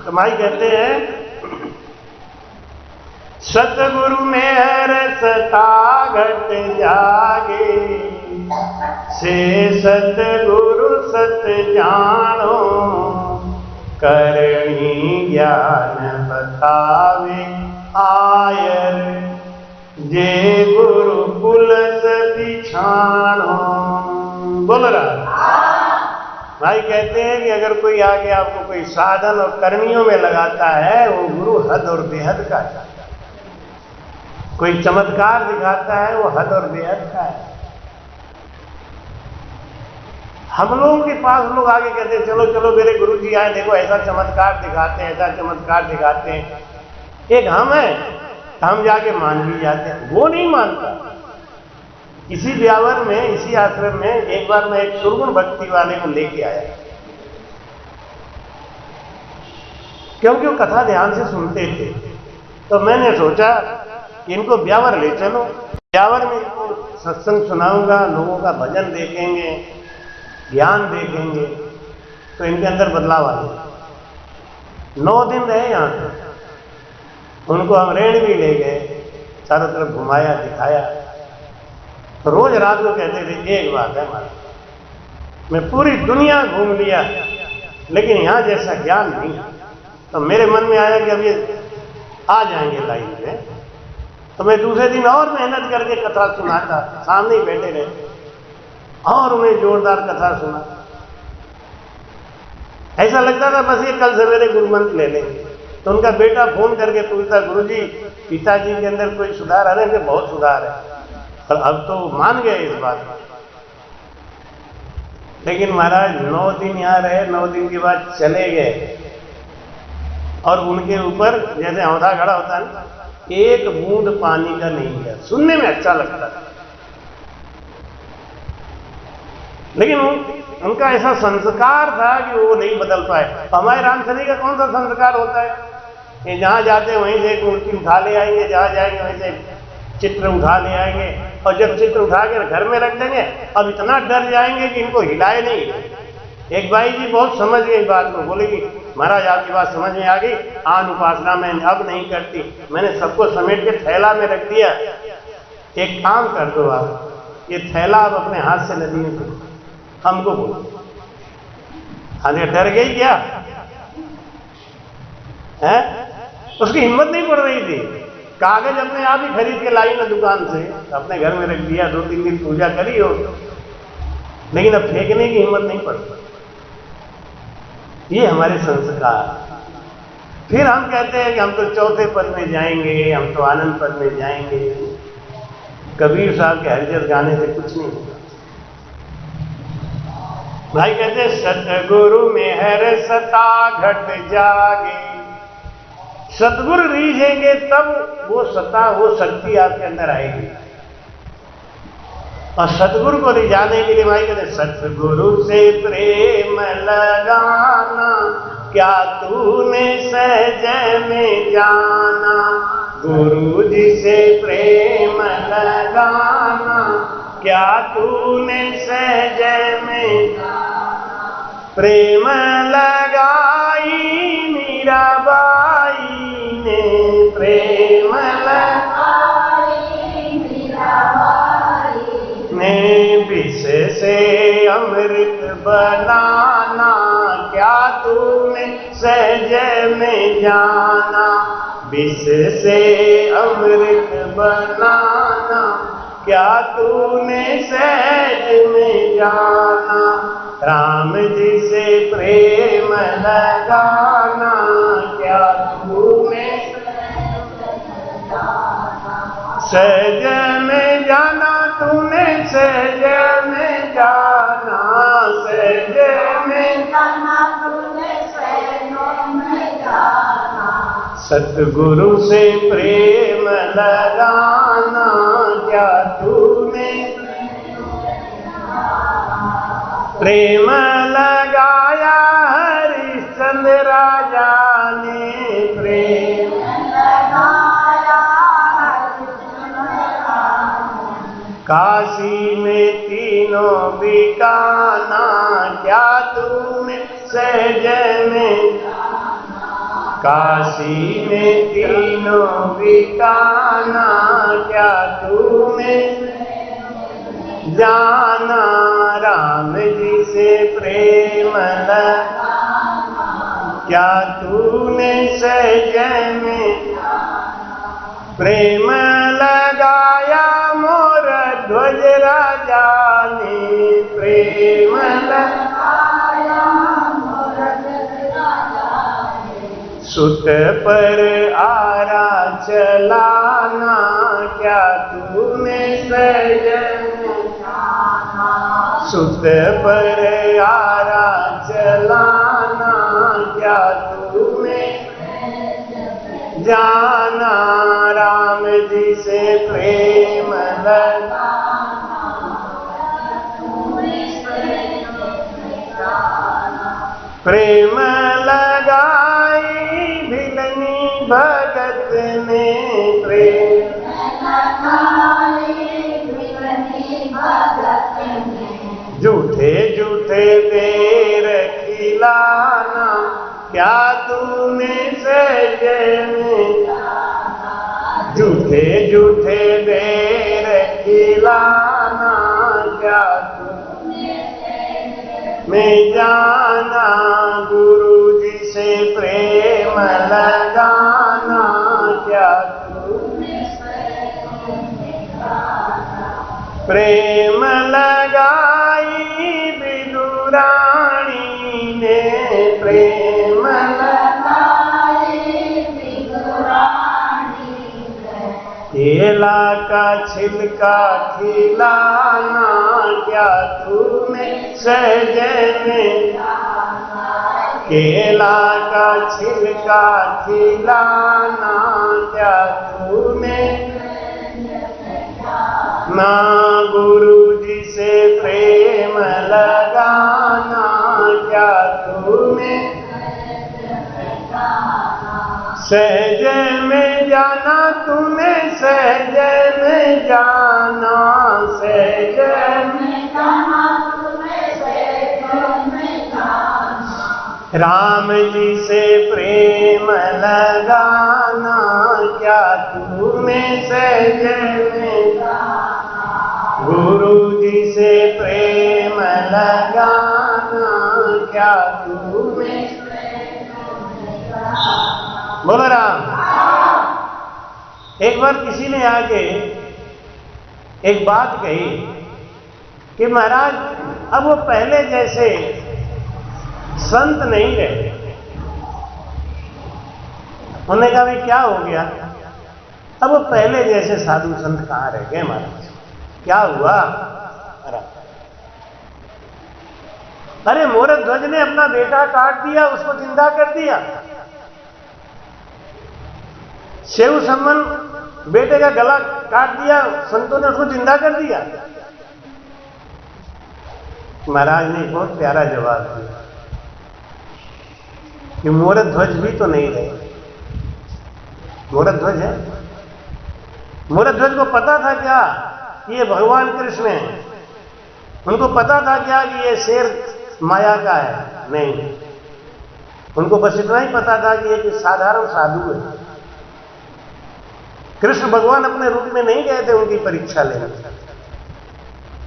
कमाई कहते हैं सतगुरु में रसता घट जागे, से सतगुरु सत जानो, करणी ज्ञान बतावे आयर, जे गुरु पुलस बिछानो। बोल रहा भाई कहते हैं कि अगर कोई आगे आपको कोई साधन और कर्मियों में लगाता है, वो गुरु हद और बेहद का है। कोई चमत्कार दिखाता है, वो हद और बेहद का है। हम लोगों के पास लोग आगे कहते हैं चलो चलो मेरे गुरु जी आए, देखो ऐसा चमत्कार दिखाते हैं, ऐसा चमत्कार दिखाते हैं। एक हम है, हम जाके मान भी जाते हैं, वो नहीं मानता। इसी ब्यावर में, इसी आश्रम में एक बार मैं एक सुरगुण भक्ति वाले को लेके आया, क्योंकि वो कथा ध्यान से सुनते थे। तो मैंने सोचा कि इनको ब्यावर ले चलो, ब्यावर में इनको सत्संग सुनाऊंगा, लोगों का भजन देखेंगे, ज्ञान देखेंगे, तो इनके अंदर बदलाव आएगा। 9 दिन रहे यहाँ पे, उनको हम रेण भी ले गए, चारों तरफ घुमाया दिखाया। तो रोज रात को कहते थे एक बात है हमारा, मैं पूरी दुनिया घूम लिया लेकिन यहां जैसा ज्ञान नहीं। तो मेरे मन में आया कि अब ये आ जाएंगे लाइन में, तो मैं दूसरे दिन और मेहनत करके कथा सुनाता, सामने ही बैठे रहे और उन्हें जोरदार कथा सुना। ऐसा लगता था बस ये कल सवेरे गुरु मंत्र ले लेंगे। तो उनका बेटा फोन करके पूछता, गुरुजी पिताजी के अंदर कोई सुधार आ रहा है? बहुत सुधार है, और अब तो मान गए इस बात में। लेकिन महाराज 9 दिन यहाँ रहे, 9 दिन के बाद चले गए, और उनके ऊपर जैसे औंधा खड़ा होता है ना, एक बूंद पानी का नहीं गया। सुनने में अच्छा लगता था, लेकिन उनका ऐसा संस्कार था कि वो नहीं बदल पाए। हमारे रामचंद्र का कौन सा संस्कार होता है कि जहां जाते हैं वहीं से एक मूर्ति उठा ले आएंगे, जहां जाएंगे वहीं से चित्र उठा ले आएंगे, और जब चित्र उठा कर घर में रख देंगे अब इतना डर जाएंगे कि इनको हिलाए नहीं। एक भाई जी बहुत समझ गए बात को, बोले कि महाराज आपकी बात समझ में आ गई, आन उपासना में अब नहीं करती, मैंने सबको समेट के थैला में रख दिया। एक काम कर दो आप, ये थैला आप अपने हाथ से नदी में फेंको, हमको बोलो। हाँ डर गई क्या है? उसकी हिम्मत नहीं पड़ रही थी। कागज अपने आप ही खरीद के लाई ना दुकान से, अपने घर में रख दिया, 2-3 दिन पूजा करी हो, लेकिन अब फेंकने की हिम्मत नहीं पड़ती। ये हमारे संस्कार। फिर हम कहते हैं कि हम तो चौथे पद में जाएंगे, हम तो आनंद पद में जाएंगे। कबीर साहब के हरिजन गाने से कुछ नहीं होगा। भाई कहते सतगुरु में हर सता घट जागे। सतगुरु रीझेंगे तब वो सता, वो शक्ति आपके अंदर आएगी। और सतगुरु को रिझाने के लिए भाई कहते सतगुरु से प्रेम लगाना, क्या तूने सहज में जाना। गुरु जी से प्रेम लगाना, क्या तूने सहज में प्रेम लगाई मीराबाई ने। प्रेम लगाई मीराबाई ने, विष से अमृत बनाना, क्या तूने सहज में जाना। विष से अमृत बनाना, क्या तूने सहज में जाना। राम जी से प्रेम लगाना, क्या तूने सहज में जाना। तूने सहज में जाना, सहज में जाना, तूने सहज में जाना। सतगुरु से प्रेम लगाना, क्या तूने प्रेम लगाया हरिश्चंद्र राजा ने। प्रेम लगाया हरिश्चंद्र राजा, काशी में तीनों बिकाना, क्या तूने सहज में। काशी में तीनों बिकाना, क्या तूने जाना। राम जी से प्रेम लगाना, क्या तूने सहज में प्रेम लगाया। मोर ध्वज राजा ने। प्रेम लगाया मोर ध्वज राजा ने। सुत पर आरा चलाना, क्या तूने सहज में। सुत पर आरा चलाना, क्या तूने जाना। राम जी से प्रेम लगाना, प्रेम लगाई भिलनी भगत ने। प्रेम लगाई भिलनी भगत ने। झूठे झूठे देर खिलाना, क्या तूने सहज में। झूठे झूठे देर खिलाना, क्या तूने में जाना। गुरु जी से प्रेम लगाना, क्या तूने प्रेम लगाई विदुरानी ने। प्रेम लगाई विदुरानी ने। केला का छिलका खिलाना, क्या तूने सहज में। केला का छिलका खिलाना, क्या तूने ना। गुरु जी से प्रेम लगाना, क्या तूने सहज में जाना। तूने सहज में जाना, सहज में जाना, तूने सहज में जाना। राम जी से प्रेम लगाना, क्या तूने सहज में जाना। गुरु जी से प्रेम लगाना, क्या तूने। बोलो राम। एक बार किसी ने आके एक बात कही कि महाराज अब वो पहले जैसे संत नहीं रहे। उन्होंने कहा भाई क्या हो गया। अब वो पहले जैसे साधु संत कहाँ रह गए महाराज, क्या हुआ। अरे मोरक ध्वज ने अपना बेटा काट दिया, उसको जिंदा कर दिया। शेव सम्मन बेटे का गला काट दिया, संतों ने उसको जिंदा कर दिया। महाराज ने एक बहुत प्यारा जवाब दिया कि मोरक ध्वज भी तो नहीं रहे। मोरक ध्वज है, मोरक ध्वज को पता था क्या कि ये भगवान कृष्ण है? उनको पता था क्या कि ये शेर माया का है? नहीं, उनको बस इतना ही पता था कि एक साधारण साधु है। कृष्ण भगवान अपने रूप में नहीं गए थे उनकी परीक्षा लेने।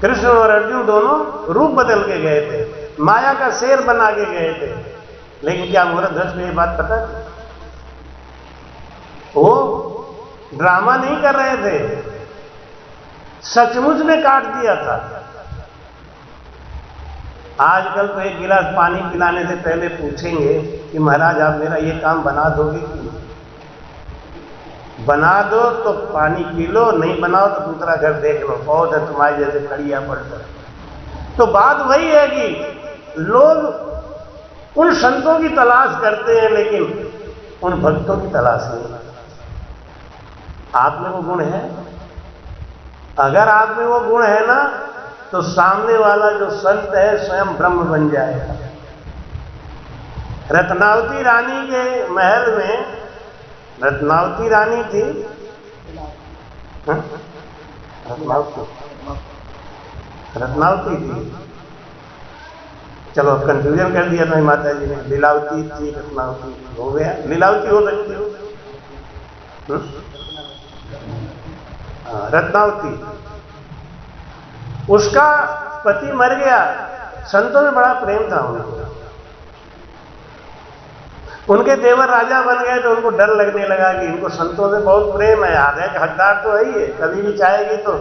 कृष्ण और अर्जुन दोनों रूप बदल के गए थे, माया का शेर बना के गए थे। लेकिन क्या मोरक ध्वज को ये बात पता थी? वो ड्रामा नहीं कर रहे थे, सचमुच में काट दिया था। आजकल तो एक गिलास पानी पिलाने से पहले पूछेंगे कि महाराज आप मेरा ये काम बना दोगे कि नहीं? बना दो तो पानी पी लो, नहीं बनाओ तो दूसरा घर देख लो, बहुत है तुम्हारे जैसे खड़िया पड़कर। तो बात वही है कि लोग उन संतों की तलाश करते हैं लेकिन उन भक्तों की तलाश नहीं। आप में वो गुण है? अगर आप में वो गुण है ना तो सामने वाला जो संत है स्वयं ब्रह्म बन जाएगा। रत्नावती रानी के महल में, रत्नावती रानी थी, रत्नावती थी, चलो कंफ्यूजन कर दिया था माता जी ने, लीलावती थी, रत्नावती हो गया, लीलावती हो सकती हो। रत्नावती, उसका पति मर गया। संतों में बड़ा प्रेम था उनको। उनके देवर राजा बन गए तो उनको डर लगने लगा कि इनको संतों से बहुत प्रेम है, आधे का हकदार तो है ही है, कभी भी चाहेगी तो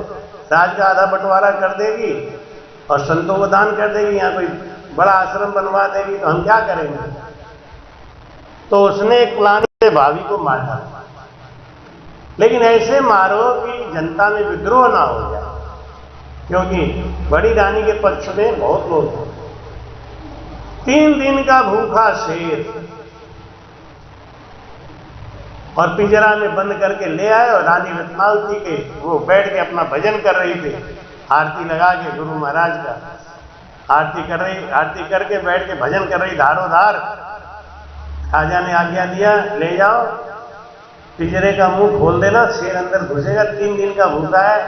राज का आधा बंटवारा कर देगी और संतों को दान कर देगी, यहाँ कोई बड़ा आश्रम बनवा देगी, तो हम क्या करेंगे? तो उसने एक प्लान से भाभी को मार डाला, लेकिन ऐसे मारो कि जनता में विद्रोह ना हो जाए, क्योंकि बड़ी रानी के पक्ष में बहुत लोग थे। 3 दिन का भूखा शेर और पिंजरा में बंद करके ले आए और रानी रत्नावती के वो बैठ के अपना भजन कर रही थी, आरती लगा के गुरु महाराज का आरती कर रही, आरती करके बैठ के भजन कर रही धारोधार। राजा ने आज्ञा दिया, ले जाओ पिंजरे का मुंह खोल देना, शेर अंदर घुसेगा, 3 दिन का भूखा है,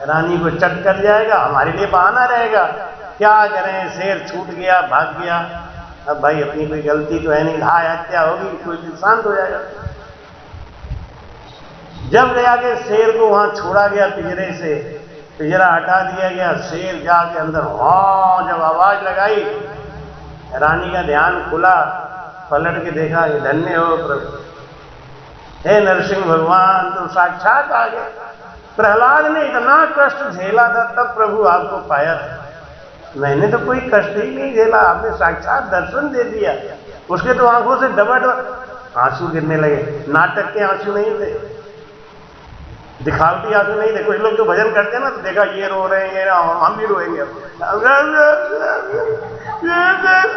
रानी को चट कर जाएगा, हमारे लिए बहाना रहेगा। क्या करें, शेर छूट गया, भाग गया। अब भाई अपनी कोई गलती तो है नहीं, हाय हत्या होगी, कोई शांत हो जाएगा। जब गया के शेर को वहां छोड़ा गया पिंजरे से, पिंजरा हटा दिया गया, शेर जाके अंदर हाँ जब आवाज लगाई, रानी का ध्यान खुला, पलट के देखा, धन्य हो प्रभु, हे नरसिंह भगवान, तुम साक्षात आ गए। प्रहलाद ने इतना कष्ट झेला था तब प्रभु आपको पाया था। मैंने तो कोई कष्ट ही नहीं झेला, आपने साक्षात दर्शन दे दिया। उसके तो आंखों से डबल आंसू गिरने लगे। नाटक के आंसू नहीं थे, दिखावटी आंसू नहीं थे। कुछ लोग जो भजन करते हैं ना तो देखा ये रो रहे हैं, ये हम भी रोएंगे।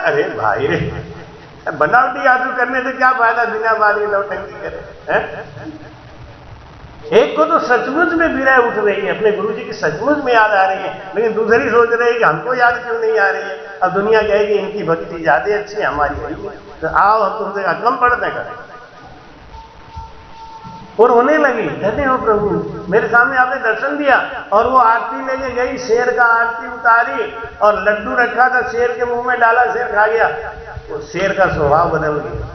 अरे भाई रे, बनावटी आंसू करने से क्या फायदा, बिना बात की नौटंकी करे। एक को तो सचमुच में विरह उठ रही है, अपने गुरु जी की सचमुच में याद आ रही है, लेकिन दूसरी सोच रही है कि हमको याद क्यों नहीं आ रही है। अब दुनिया कहेगी इनकी भक्ति ज्यादा अच्छी है, हमारी नहीं है, तो आओ हम तुमसे कम पढ़ने का। और होने लगी, कहते हो प्रभु मेरे सामने आपने दर्शन दिया, और वो आरती लेके गई, शेर का आरती उतारी और लड्डू रखा था, शेर के मुंह में डाला, शेर खा गया। वो शेर का स्वभाव बदल गया।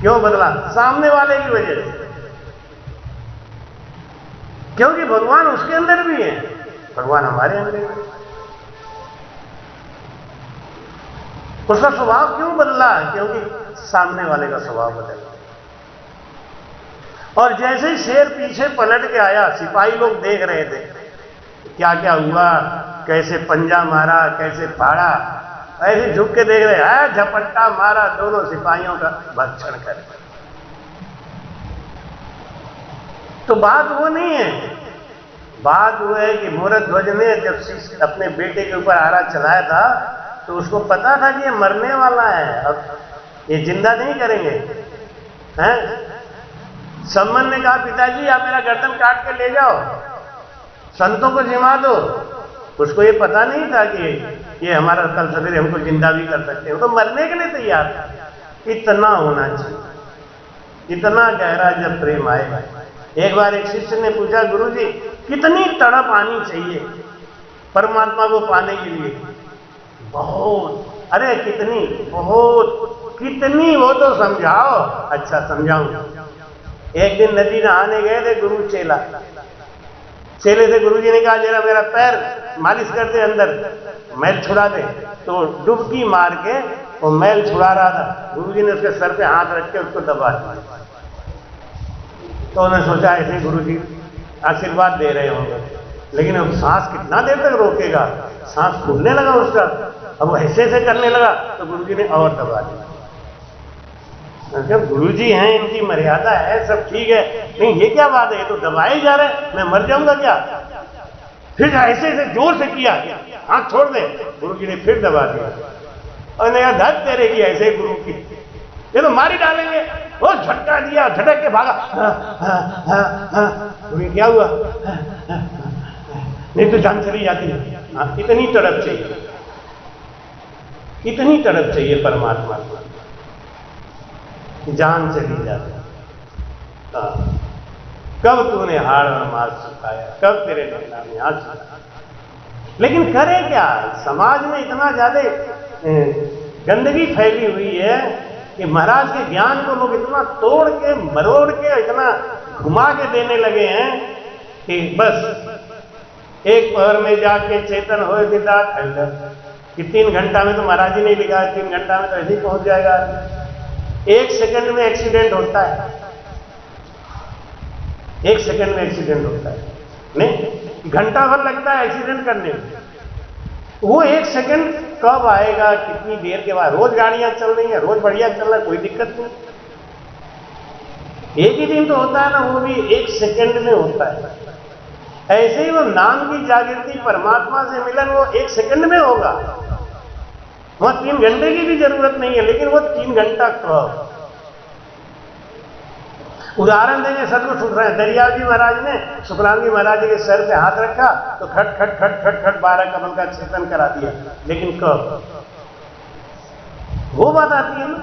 क्यों बदला? सामने वाले की वजह से, क्योंकि भगवान उसके अंदर भी है, भगवान हमारे अंदर भी है। उसका स्वभाव क्यों बदला? क्योंकि सामने वाले का स्वभाव बदला। और जैसे ही शेर पीछे पलट के आया, सिपाही लोग देख रहे थे क्या क्या हुआ, कैसे पंजा मारा, कैसे फाड़ा, ऐसे झुक के देख रहे हैं, झपट्टा मारा, दोनों सिपाहियों का भक्षण कर। तो बात वो नहीं है, बात वो है कि मोरक ध्वज ने जब अपने बेटे के ऊपर आरा चलाया था तो उसको पता था कि ये मरने वाला है, अब ये जिंदा नहीं करेंगे हैं। सम्मन ने कहा पिताजी आप मेरा गर्दन काट के ले जाओ, संतों को जिमा दो। उसको ये पता नहीं था कि ये हमारा कल सवेरे हमको जिंदा भी कर सकते हैं, तो मरने के लिए तैयार था। इतना होना चाहिए, इतना गहरा जब प्रेम आएगा। एक बार एक शिष्य ने पूछा गुरुजी कितनी तड़प आनी चाहिए परमात्मा को पाने के लिए? बहुत। अरे कितनी? बहुत। कितनी वो तो समझाओ। अच्छा समझाऊं। एक दिन नदी नहाने गए थे गुरु चेला। चेले से गुरुजी ने कहा जरा मेरा पैर मालिश कर दे, अंदर मैल छुड़ा दे। तो डुबकी मार के वो मैल छुड़ा रहा था। गुरुजी ने उसके सर पे हाथ रख के उसको दबा दिया। तो उन्होंने सोचा ऐसे गुरुजी आशीर्वाद दे रहे होंगे, लेकिन अब सांस कितना देर तक रोकेगा? सांस फूलने लगा उसका। अब ऐसे ऐसे करने लगा तो गुरुजी ने और दबा दिया। जब गुरुजी हैं, इनकी मर्यादा है, सब ठीक है, नहीं ये क्या बात है, ये तो दबाए जा रहे हैं, मैं मर जाऊंगा क्या? फिर ऐसे ऐसे जोर से किया, हाथ छोड़ दे। गुरुजी ने फिर दबा दिया और ने कहा धक तेरे की ऐसे गुरु की, ये तो मारी डालेंगे। वो झटका दिया, झटक के भागा। तुम्हें क्या हुआ? नहीं तो जान चली जाती है। इतनी तड़प चाहिए, इतनी तड़प चाहिए परमात्मा को, जान चली जाती। कब तूने हाड़ और मार सुखाया, कब तेरे नैना में आंसू आया। लेकिन करे क्या? समाज में इतना ज्यादा गंदगी फैली हुई है कि महाराज के ज्ञान को लोग इतना तोड़ के मरोड़ के इतना घुमा के देने लगे हैं कि बस एक पहर में जाके चेतन हो दिदा कि 3 घंटा में तो महाराज जी ने लिखा है 3 घंटा में तो ऐसे ही पहुंच जाएगा। 1 सेकंड में एक्सीडेंट होता है, 1 सेकंड में एक्सीडेंट होता है, नहीं घंटा भर लगता है एक्सीडेंट करने में। वो 1 सेकंड कब आएगा, कितनी देर के बाद? रोज गाड़ियां चल रही हैं, रोज बढ़िया चल रहा है, कोई दिक्कत नहीं। एक ही दिन तो होता है ना, वो भी 1 सेकंड में होता है। ऐसे ही वो नाम की जागृति, परमात्मा से मिलन, वो 1 सेकंड में होगा। वहां 3 घंटे की भी जरूरत नहीं है, लेकिन वो 3 घंटा कब? उदाहरण देंगे, सदगुरु सुख रहे हैं, दरिया जी महाराज ने सुखराम महाराज जी के सर पे हाथ रखा तो खट खट खट खट खट 12 कमल का चेतन करा दिया। लेकिन कब? वो बात आती है ना।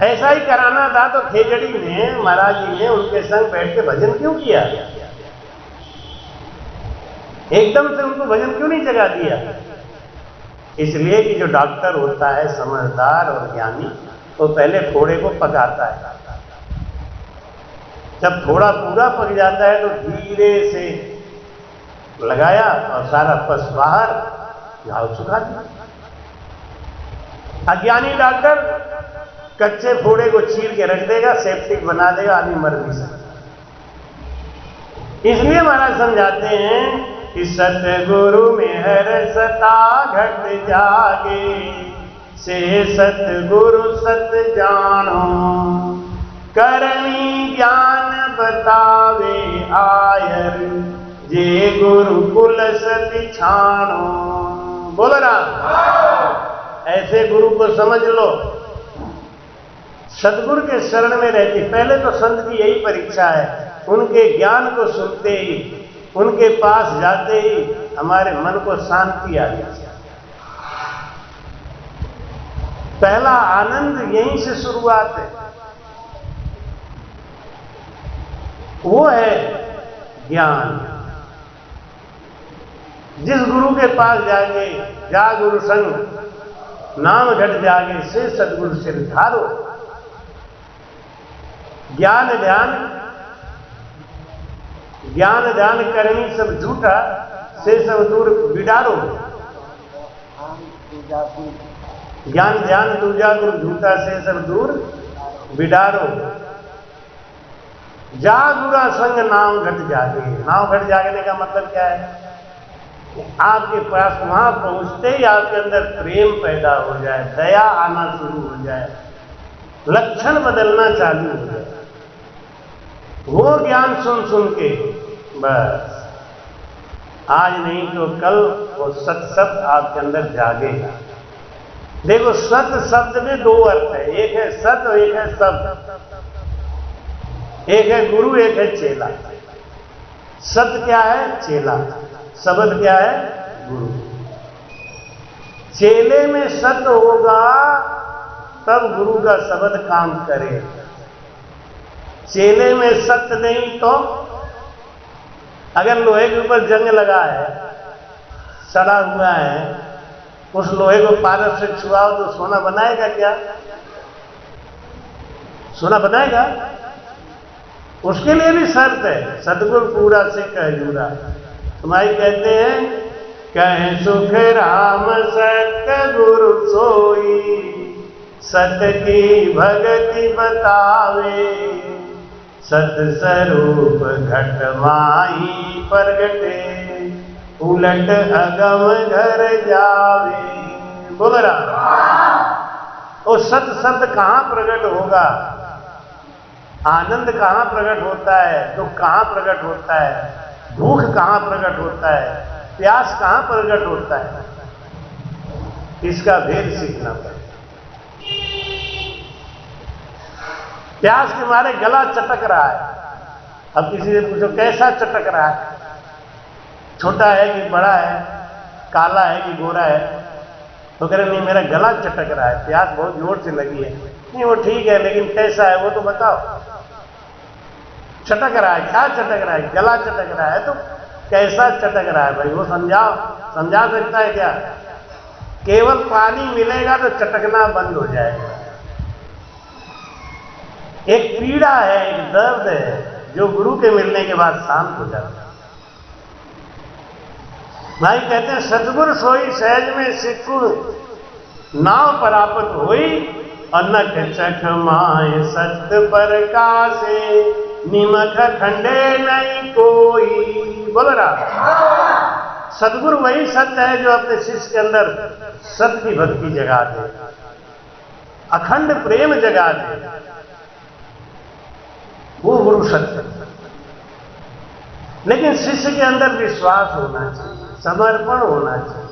ऐसा ही कराना था तो खेजड़ी ने महाराज जी ने उनके संग बैठ के भजन क्यों किया? एकदम से उनको भजन क्यों नहीं जगा दिया? इसलिए कि जो डॉक्टर होता है समझदार और ज्ञानी, तो पहले फोड़े को पकाता है। जब थोड़ा पूरा पक जाता है तो धीरे से लगाया और सारा पस बाहर, घाव सुखा दिया। अज्ञानी डॉक्टर कच्चे फोड़े को चीर के रख देगा, सेप्टिक बना देगा, आदमी मर भी सकता। इसलिए महाराज समझाते हैं कि सतगुरु में हर सता घट जागे, से सतगुरु सत जानो, करणी ज्ञान बतावे आयर, जे गुरुकुल सति छाणो। बोलो राम। ऐसे गुरु को समझ लो, सदगुरु के शरण में रहती। पहले तो संत की यही परीक्षा है, उनके ज्ञान को सुनते ही, उनके पास जाते ही हमारे मन को शांति आ जाती है। पहला आनंद यहीं से शुरुआत है, वो है ज्ञान। जिस गुरु के पास जाएंगे, जा गुरु संग नाम घट जागे, से सदगुरु सिर धारो। ज्ञान ध्यान करनी सब झूठा, से सब दूर बिडारो। ज्ञान ध्यान दूजा गुरु झूठा, से सब दूर बिडारो। जा गुरा संग नाम घट जागे। नाम घट जागने का मतलब क्या है? आपके पास वहां पहुंचते ही आपके अंदर प्रेम पैदा हो जाए, दया आना शुरू हो जाए, लक्षण बदलना चालू हो जाए। वो ज्ञान सुन सुन के बस आज नहीं तो कल वो सत शब्द आपके अंदर जागेगा। देखो सत शब्द में दो अर्थ है, एक है सत और एक है शब्द। एक है गुरु, एक है चेला। सत क्या है? चेला। शब्द क्या है? गुरु। चेले में सत होगा तब गुरु का शब्द काम करे। चेले में सत नहीं तो अगर लोहे के ऊपर जंग लगा है, सड़ा हुआ है, उस लोहे को पारस से छुआओ तो सोना बनाएगा क्या? सोना बनाएगा? उसके लिए भी शर्त है, सतगुरु पूरा से कहजूरा। तुम्हारी कहते हैं कहे सुख राम सत्य गुरु सोई, सत की भगति बतावे, सत स्वरूप घट माही प्रगटे, उलट अगम घर जावे। बोल रहा और सत शब्द कहां प्रकट होगा? आनंद कहां प्रकट होता है? दुख कहां प्रकट होता है? भूख कहां प्रकट होता है? प्यास कहां प्रकट होता है? इसका भेद सीखना पड़ेगा। प्यास के मारे गला चटक रहा है। अब किसी से पूछो कैसा चटक रहा है, छोटा है कि बड़ा है, काला है कि गोरा है, तो कह रहे नहीं मेरा गला चटक रहा है, प्यास बहुत जोर से लगी है। नहीं वो ठीक है लेकिन कैसा है वो तो बताओ। चटक रहा है, क्या चटक रहा है? गला चटक रहा है, तो कैसा चटक रहा है भाई वो समझाओ। समझा सकता है क्या? केवल पानी मिलेगा तो चटकना बंद हो जाएगा। एक पीड़ा है, एक दर्द है जो गुरु के मिलने के बाद शांत हो जाता है। भाई कहते हैं सतगुरु सोई सहज में सिकुड़, नाव परापत होई, अनक चख माए सत्य प्रकाशे, निमक खंडे नहीं कोई। बोल रहा सतगुरु वही सत्य है जो अपने शिष्य के अंदर सत्य की भक्ति जगा दे, अखंड प्रेम जगा दे, वो गुरु सत्य। लेकिन शिष्य के अंदर विश्वास होना चाहिए, समर्पण होना चाहिए।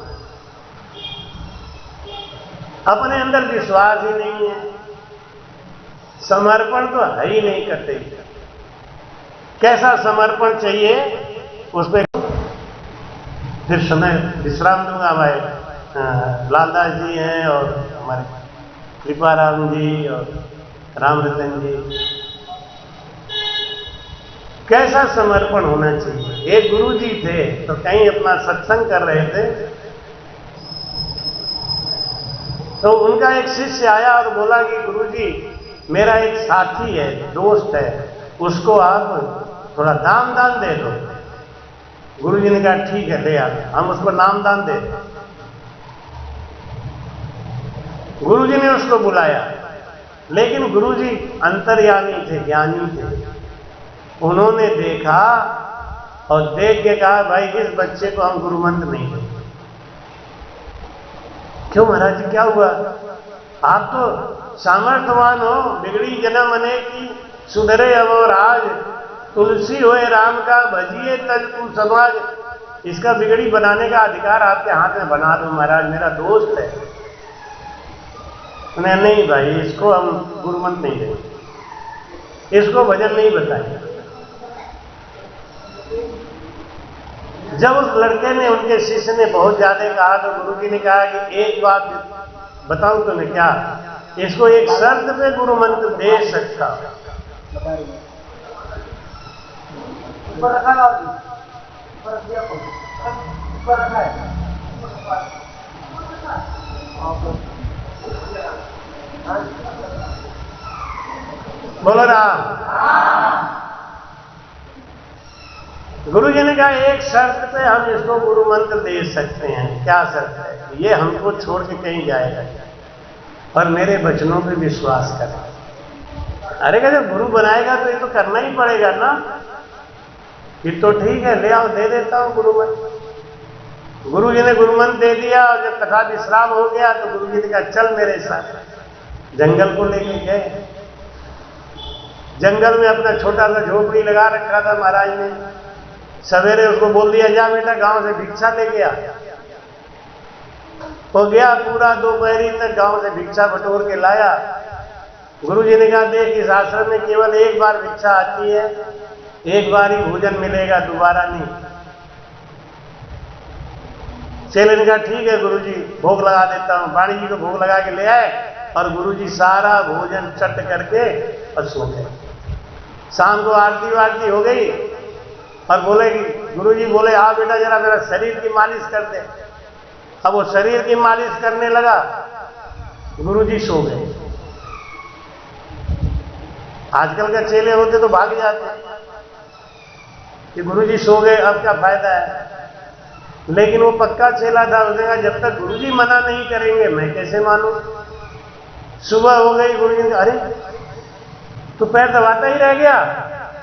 अपने अंदर विश्वास ही नहीं है, समर्पण तो है ही नहीं करते। कैसा समर्पण चाहिए उस पर फिर समय विश्राम दूंगा। भाई लालदास जी हैं और हमारे कृपाराम जी और रामरतन जी, कैसा समर्पण होना चाहिए। एक गुरु जी थे तो कहीं अपना सत्संग कर रहे थे, तो उनका एक शिष्य आया और बोला कि गुरु जी मेरा एक साथी है, दोस्त है, उसको आप थोड़ा नाम दान दे दो। गुरु जी ने कहा ठीक है ले आओ, हम उसको नाम दान दे। गुरु जी ने उसको बुलाया, लेकिन गुरु जी अंतर्यामी थे, ज्ञानी थे। उन्होंने देखा और देख के कहा भाई इस बच्चे को हम गुरु मंत्र नहीं देंगे। क्यों महाराज जी क्या हुआ? आप तो सामर्थ्यवान हो, बिगड़ी जन्म अनेकी, सुधरे अब और आज, तुलसी होए राम का भजिए तजपु समाज। इसका बिगड़ी बनाने का अधिकार आपके हाथ में, बना दो महाराज, मेरा दोस्त है। उन्हें नहीं भाई इसको हम गुरु मंत्र नहीं देंगे, इसको भजन नहीं बताएंगे। जब उस लड़के ने, उनके शिष्य ने बहुत ज्यादा कहा तो गुरु जी ने कहा कि एक बात बताऊं तुम्हें, क्या इसको एक शर्त पे गुरु मंत्र दे सकता। बोलो राम। गुरु जी ने कहा एक शर्त पे हम इसको गुरु मंत्र दे सकते हैं। क्या शर्त है? ये हमको छोड़ के कहीं जाएगा और मेरे वचनों पे विश्वास करे। अरे जब गुरु बनाएगा तो ये तो करना ही पड़ेगा ना। ये तो ठीक है, ले आओ, दे देता हूं गुरु मंत्र। गुरु जी ने गुरु मंत्र दे दिया और जब कथा विश्राम हो गया तो गुरु जी ने कहा चल मेरे साथ। जंगल को लेके गए। जंगल में अपना छोटा सा झोपड़ी लगा रखा था महाराज ने, सवेरे उसको बोल दिया जा बेटा गांव से भिक्षा ले गया। वो गया, पूरा दोपहरी तक गांव से भिक्षा बटोर के लाया। गुरुजी ने कहा देख इस आश्रम में केवल एक बार भिक्षा आती है, एक बार ही भोजन मिलेगा, दोबारा नहीं। चेले ने कहा ठीक है गुरुजी, भोग लगा देता हूं। वाणी जी को भोग लगा के ले आए और गुरुजी सारा भोजन चट करके और सो गए। शाम को आरती वारती हो गई और बोले गुरुजी बोले आ बेटा जरा मेरा शरीर की मालिश कर दे। अब वो शरीर की मालिश करने लगा, गुरुजी सो गए। आजकल के चेले होते तो भाग जाते कि गुरुजी सो गए, अब क्या फायदा है। लेकिन वो पक्का चेला था, उसने कहा जब तक गुरुजी मना नहीं करेंगे मैं कैसे मानूं। सुबह हो गई, गुरुजी ने अरे तो पैर दबाता ही रह गया।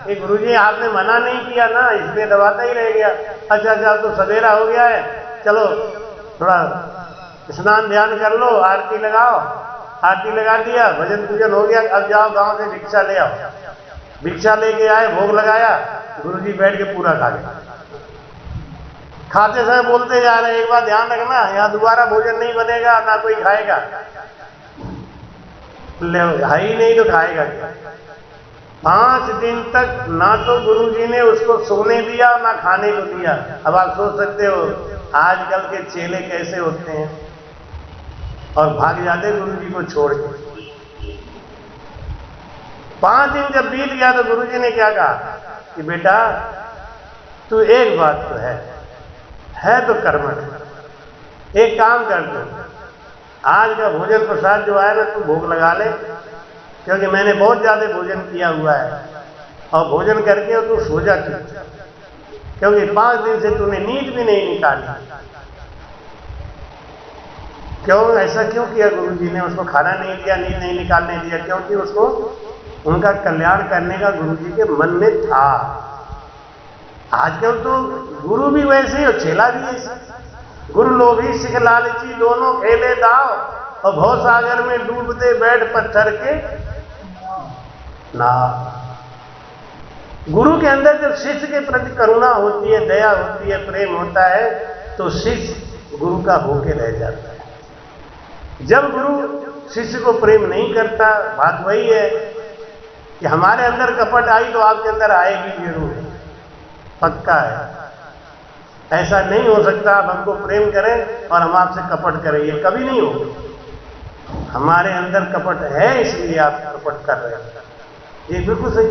कि गुरुजी आपने मना नहीं किया ना, इसलिए दबाता ही रह गया। अच्छा अच्छा तो सवेरा हो गया है, चलो थोड़ा स्नान ध्यान कर लो, आरती लगाओ। आरती लगा दिया, भजन पूजन हो गया, अब जाओ गांव से भिक्षा ले आओ। भिक्षा लेके आए, भोग लगाया, गुरुजी बैठ के पूरा खा गए। खाते समय बोलते जा रहे एक बार ध्यान रखना, यहाँ दोबारा भोजन नहीं बनेगा, ना कोई खाएगा। है ही नहीं तो खाएगा क्या। 5 दिन तक ना तो गुरुजी ने उसको सोने दिया ना खाने को दिया। अब आप सोच सकते हो आजकल के चेले कैसे होते हैं, और भाग जाते गुरुजी को छोड़ के। 5 दिन जब बीत गया तो गुरुजी ने क्या कहा कि बेटा तू एक बात तो है तो कर्मठ। एक काम कर दो, आज का भोजन प्रसाद जो है ना तू भोग लगा ले, क्योंकि मैंने बहुत ज्यादा भोजन किया हुआ है। और भोजन करके तू सो जा, क्योंकि 5 दिन से तूने नींद भी नहीं निकाली। क्यों ऐसा क्यों किया गुरुजी ने? उसको खाना नहीं दिया, नींद नहीं निकालने दिया, क्योंकि उसको उनका कल्याण करने का गुरुजी के मन में था। आजकल तो गुरु भी वैसे ही और चेला भी ऐसे। गुरु लोभी सिख लालची दोनों खेले दाव, और भव सागर में डूबते बैठ पत्थर के ना। गुरु के अंदर जब शिष्य के प्रति करुणा होती है, दया होती है, प्रेम होता है, तो शिष्य गुरु का होके रह जाता है। जब गुरु शिष्य को प्रेम नहीं करता, बात वही है कि हमारे अंदर कपट आई तो आपके अंदर आएगी जरूर, पक्का है। ऐसा नहीं हो सकता आप हमको प्रेम करें और हम आपसे कपट करें, ये कभी नहीं होगा। हमारे अंदर कपट है इसलिए आप कपट कर रहे हैं, ये बिल्कुल सही।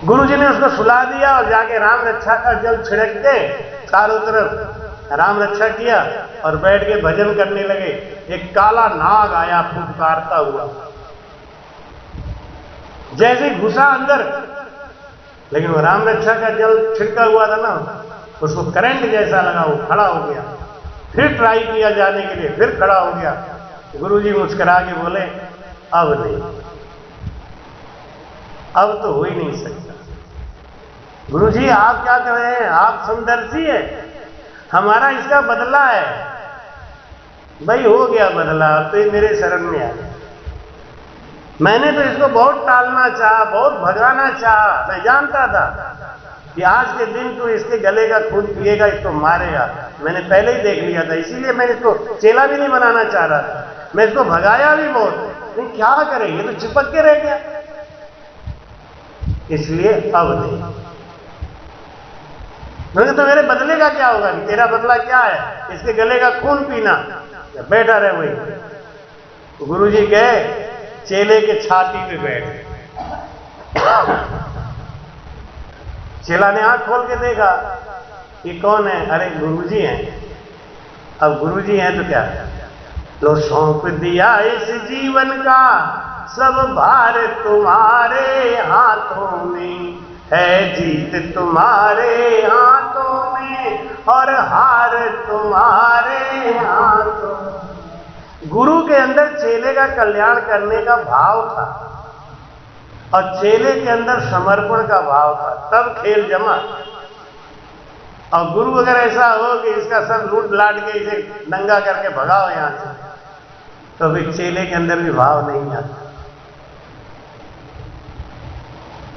गुरुजी ने उसको सुला दिया और जाके राम रक्षा का जल छिड़क के चारों तरफ राम रक्षा किया और बैठ के भजन करने लगे। एक काला नाग आया फुफकारता हुआ, जैसे घुसा अंदर, लेकिन वो राम रक्षा का जल छिड़का हुआ था ना, उसको करंट जैसा लगा, वो खड़ा हो गया। फिर ट्राई किया जाने के लिए, फिर खड़ा हो गया। गुरुजी मुस्कुरा के बोले अब नहीं, अब तो हो ही नहीं सकता। गुरुजी आप क्या कर रहे हैं? आप समदर्शी है, हमारा इसका बदला है। भाई हो गया बदला, अब तो ये मेरे शरण में आ गया। मैंने तो इसको बहुत टालना चाहा, बहुत भगाना चाहा। मैं जानता था कि आज के दिन तू इसके गले का खून पिएगा, इसको मारेगा। मैंने पहले ही देख लिया था, इसीलिए मैंने इसको चेला भी नहीं बनाना चाह रहा था। मैं इसको भगाया भी बहुत, नहीं क्या करे, ये तो चिपक के रह गया। इसलिए अब नहीं। मैंने तो मेरे बदले का क्या होगा? तेरा बदला क्या है? इसके गले का खून पीना, बैठा रहे वही। गुरुजी गए, चेले के छाती पे बैठ। चेला ने आंख खोल के देखा कि कौन है? अरे गुरुजी हैं। अब गुरुजी हैं तो क्या, लो सौंप दिया इस जीवन का सब भार तुम्हारे हाथों में, है जीत तुम्हारे हाथों में और हार तुम्हारे हाथों में। गुरु के अंदर चेले का कल्याण करने का भाव था और चेले के अंदर समर्पण का भाव था, तब खेल जमा। और गुरु अगर ऐसा हो कि इसका सब लूट लाट के इसे नंगा करके भगाओ यहां से, तो फिर चेले के अंदर भी भाव नहीं आता।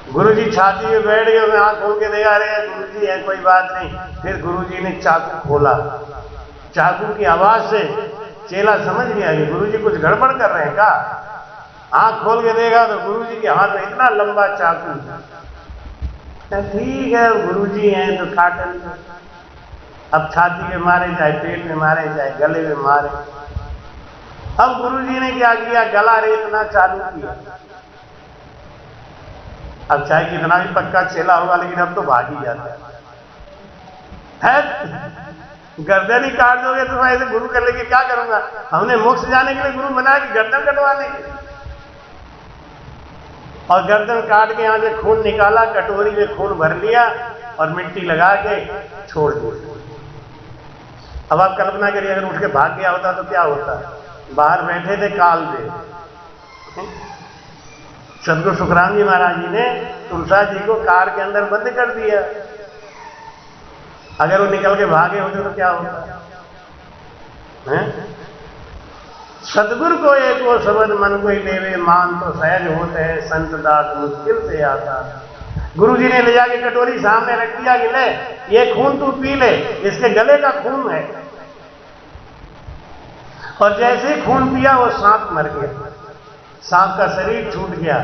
गुरुजी छाती में बैठ गए, मैं आंख खोल के देखा रहे गुरुजी है, कोई बात नहीं। फिर गुरुजी ने चाकू खोला, चाकू की आवाज से चेला समझ गया कि गुरुजी कुछ गड़बड़ कर रहे हैं क्या। आंख खोल के देखा तो गुरुजी के हाथ में इतना लंबा चाकू। ठीक है गुरुजी हैं तो काटन, अब छाती में मारे चाहे पेट में मारे चाहे गले में मारे। अब गुरुजी ने क्या किया, गला रेतना चालू किया। अब चाहे कितना भी पक्का चेला होगा लेकिन अब तो भाग ही जाता है। गर्दन ही काट दोगे तो मैं ऐसे गुरु कर लेके क्या करूंगा। हमने मोक्ष जाने के लिए गुरु बनाया कि गर्दन कटवाने के लिए। और गर्दन काट के यहां से खून निकाला, कटोरी में खून भर लिया और मिट्टी लगा के छोड़ दिया। अब आप कल्पना करिए अगर उठ के भाग गया होता तो क्या होता। बाहर बैठे थे काल देव, सदगुरु सुखराम जी महाराज जी ने तुलसा जी को कार के अंदर बंद कर दिया। अगर वो निकल के भागे होते तो क्या होता है? सदगुरु को एक वो शब्द मन को ही लेवे, मान तो सहज होते हैं, संत दास मुश्किल से आता। गुरु जी ने ले जाके कटोरी सामने रख दिया कि ले ये खून तू पी ले, इसके गले का खून है। और जैसे ही खून पिया वो सांप मर गया, सांप का शरीर छूट गया।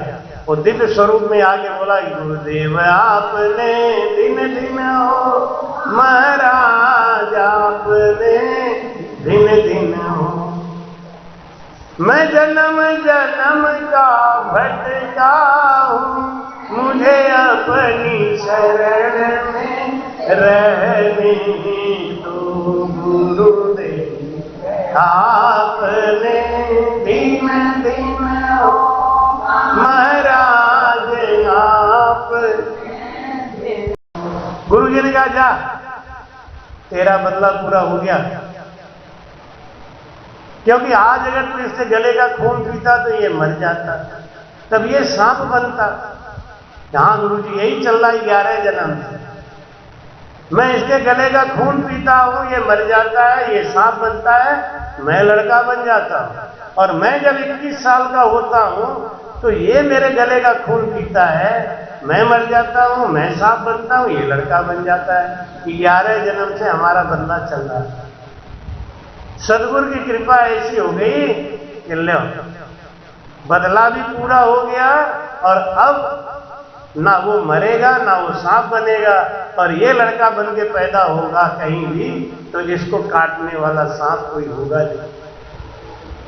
वो दिव्य स्वरूप में आके बोला गुरुदेव आपने दिन दिन हो महाराज, आपने दिन दिन हो, मैं जन्म जन्म का भटका हूँ, मुझे अपनी शरण में रहने तो गुरुदेव आपने दिन दिन हो महाराज आप। गुरु जी ने कहा जा तेरा बदला पूरा हो गया, क्योंकि आज अगर तू इससे गले का खून पीता तो ये मर जाता, तब ये सांप बनता। हाँ गुरु जी यही चल रहा है 11 जन्म से, मैं इसके गले का खून पीता हूं, ये मर जाता है, ये सांप बनता है, मैं लड़का बन जाता हूं। और मैं जब 21 साल का होता हूं तो ये मेरे गले का खून पीता है, मैं मर जाता हूं, मैं सांप बनता हूं, ये लड़का बन जाता है। 11 जन्म से हमारा बदला चल रहा है। सदगुरु की कृपा ऐसी हो गई कि लो बदला भी पूरा हो गया, और अब ना वो मरेगा ना वो सांप बनेगा, और ये लड़का बन के पैदा होगा कहीं भी तो इसको काटने वाला सांप कोई होगा नहीं।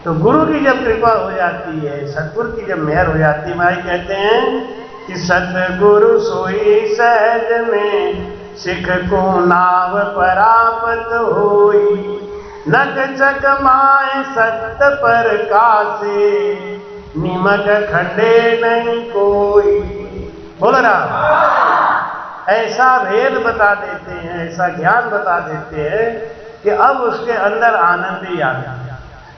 तो गुरु की जब कृपा हो जाती है, सतगुरु की जब मेहर हो जाती है, भाई कहते हैं कि सतगुरु सोई सहज में सिख को नाव परापत होई, नक चकमाए सत पर कासे, निमक खंडे नहीं कोई। बोल रहा ऐसा भेद बता देते हैं, ऐसा ज्ञान बता देते हैं कि अब उसके अंदर आनंद ही आनंद।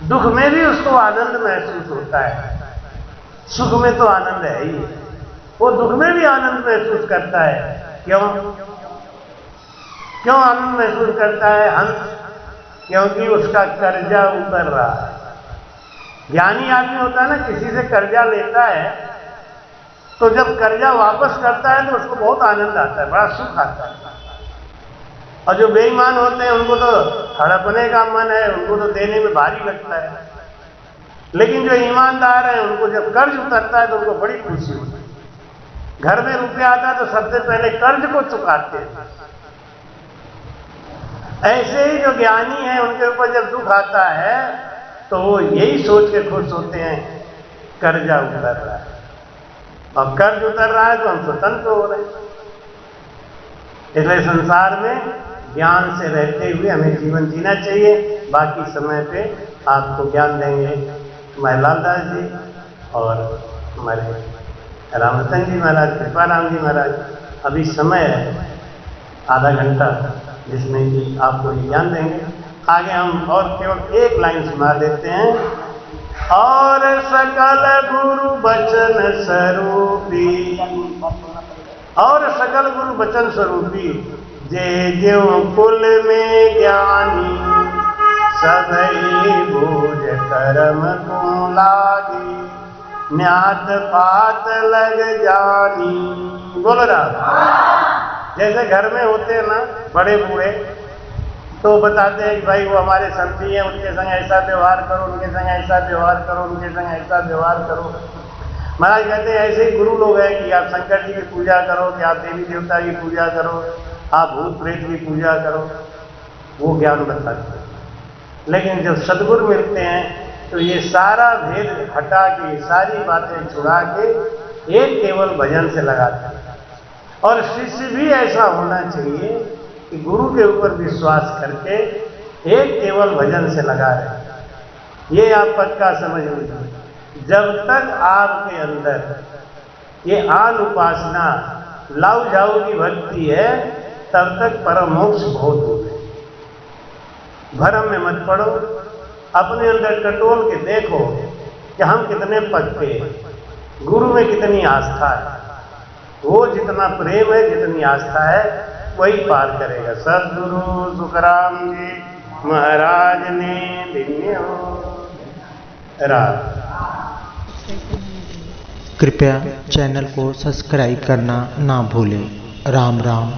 दुख में भी उसको आनंद महसूस होता है, सुख में तो आनंद है ही, वो दुख में भी आनंद महसूस करता है। क्यों क्यों आनंद महसूस करता है हंस? क्योंकि उसका कर्जा उतर रहा है। ज्ञानी आदमी होता है ना, किसी से कर्जा लेता है तो जब कर्जा वापस करता है तो उसको बहुत आनंद आता है, बड़ा सुख आता है। और जो बेईमान होते हैं उनको तो हड़पने का मन है, उनको तो देने में भारी लगता है। लेकिन जो ईमानदार है उनको जब कर्ज उतरता है तो उनको बड़ी खुशी होती है। घर में रुपया आता है तो सबसे पहले कर्ज को चुकाते हैं। ऐसे ही जो ज्ञानी है उनके ऊपर जब दुख आता है तो वो यही सोच के खुश होते हैं कर्जा उतर रहा है, और कर्ज उतर रहा है तो हम स्वतंत्र हो रहे हैं। इसलिए संसार में ज्ञान से रहते हुए हमें जीवन जीना चाहिए। बाकी समय पे आपको ज्ञान देंगे हमारे लालदास जी और हमारे रामरतन जी महाराज, कृपाराम जी महाराज। अभी समय है आधा घंटा जिसमें कि आपको ज्ञान देंगे। आगे हम और केवल एक लाइन सुना देते हैं। और सकल गुरु बचन स्वरूपी, और सकल गुरु बचन स्वरूपी, जे ज्यो कुल में ज्ञानी, सभई बोझ कर्म को लागी। न्यात पात लग जानी। बोल रहा, जैसे घर में होते हैं ना बड़े बूढ़े, तो बताते हैं कि भाई वो हमारे संती हैं, उनके संग ऐसा व्यवहार करो, उनके संग ऐसा व्यवहार करो, उनके संग ऐसा व्यवहार करो। महाराज कहते हैं ऐसे ही गुरु लोग हैं कि आप शंकर जी की पूजा करो, कि आप देवी देवता की पूजा करो, आप भूत प्रेत की पूजा करो, वो ज्ञान बताते हैं। लेकिन जब सद्गुरु मिलते हैं तो ये सारा भेद हटा के, सारी बातें छुड़ा के एक केवल भजन से लगाते हैं। और शिष्य भी ऐसा होना चाहिए कि गुरु के ऊपर विश्वास करके एक केवल भजन से लगा रहे। ये आप पक्का समझ लीजिए, जब तक आपके अंदर ये आन उपासना लाऊ जाऊ की भक्ति है, तब तक परम मोक्ष बहुत दूर है। भरम में मत पड़ो, अपने अंदर टटोल के देखो कि हम कितने पक्के हैं, गुरु में कितनी आस्था है। वो जितना प्रेम है, जितनी आस्था है, वही पार करेगा। सद्गुरु सुखराम जी महाराज ने दिन्य हो राम। कृपया चैनल को सब्सक्राइब करना ना भूलें। राम राम।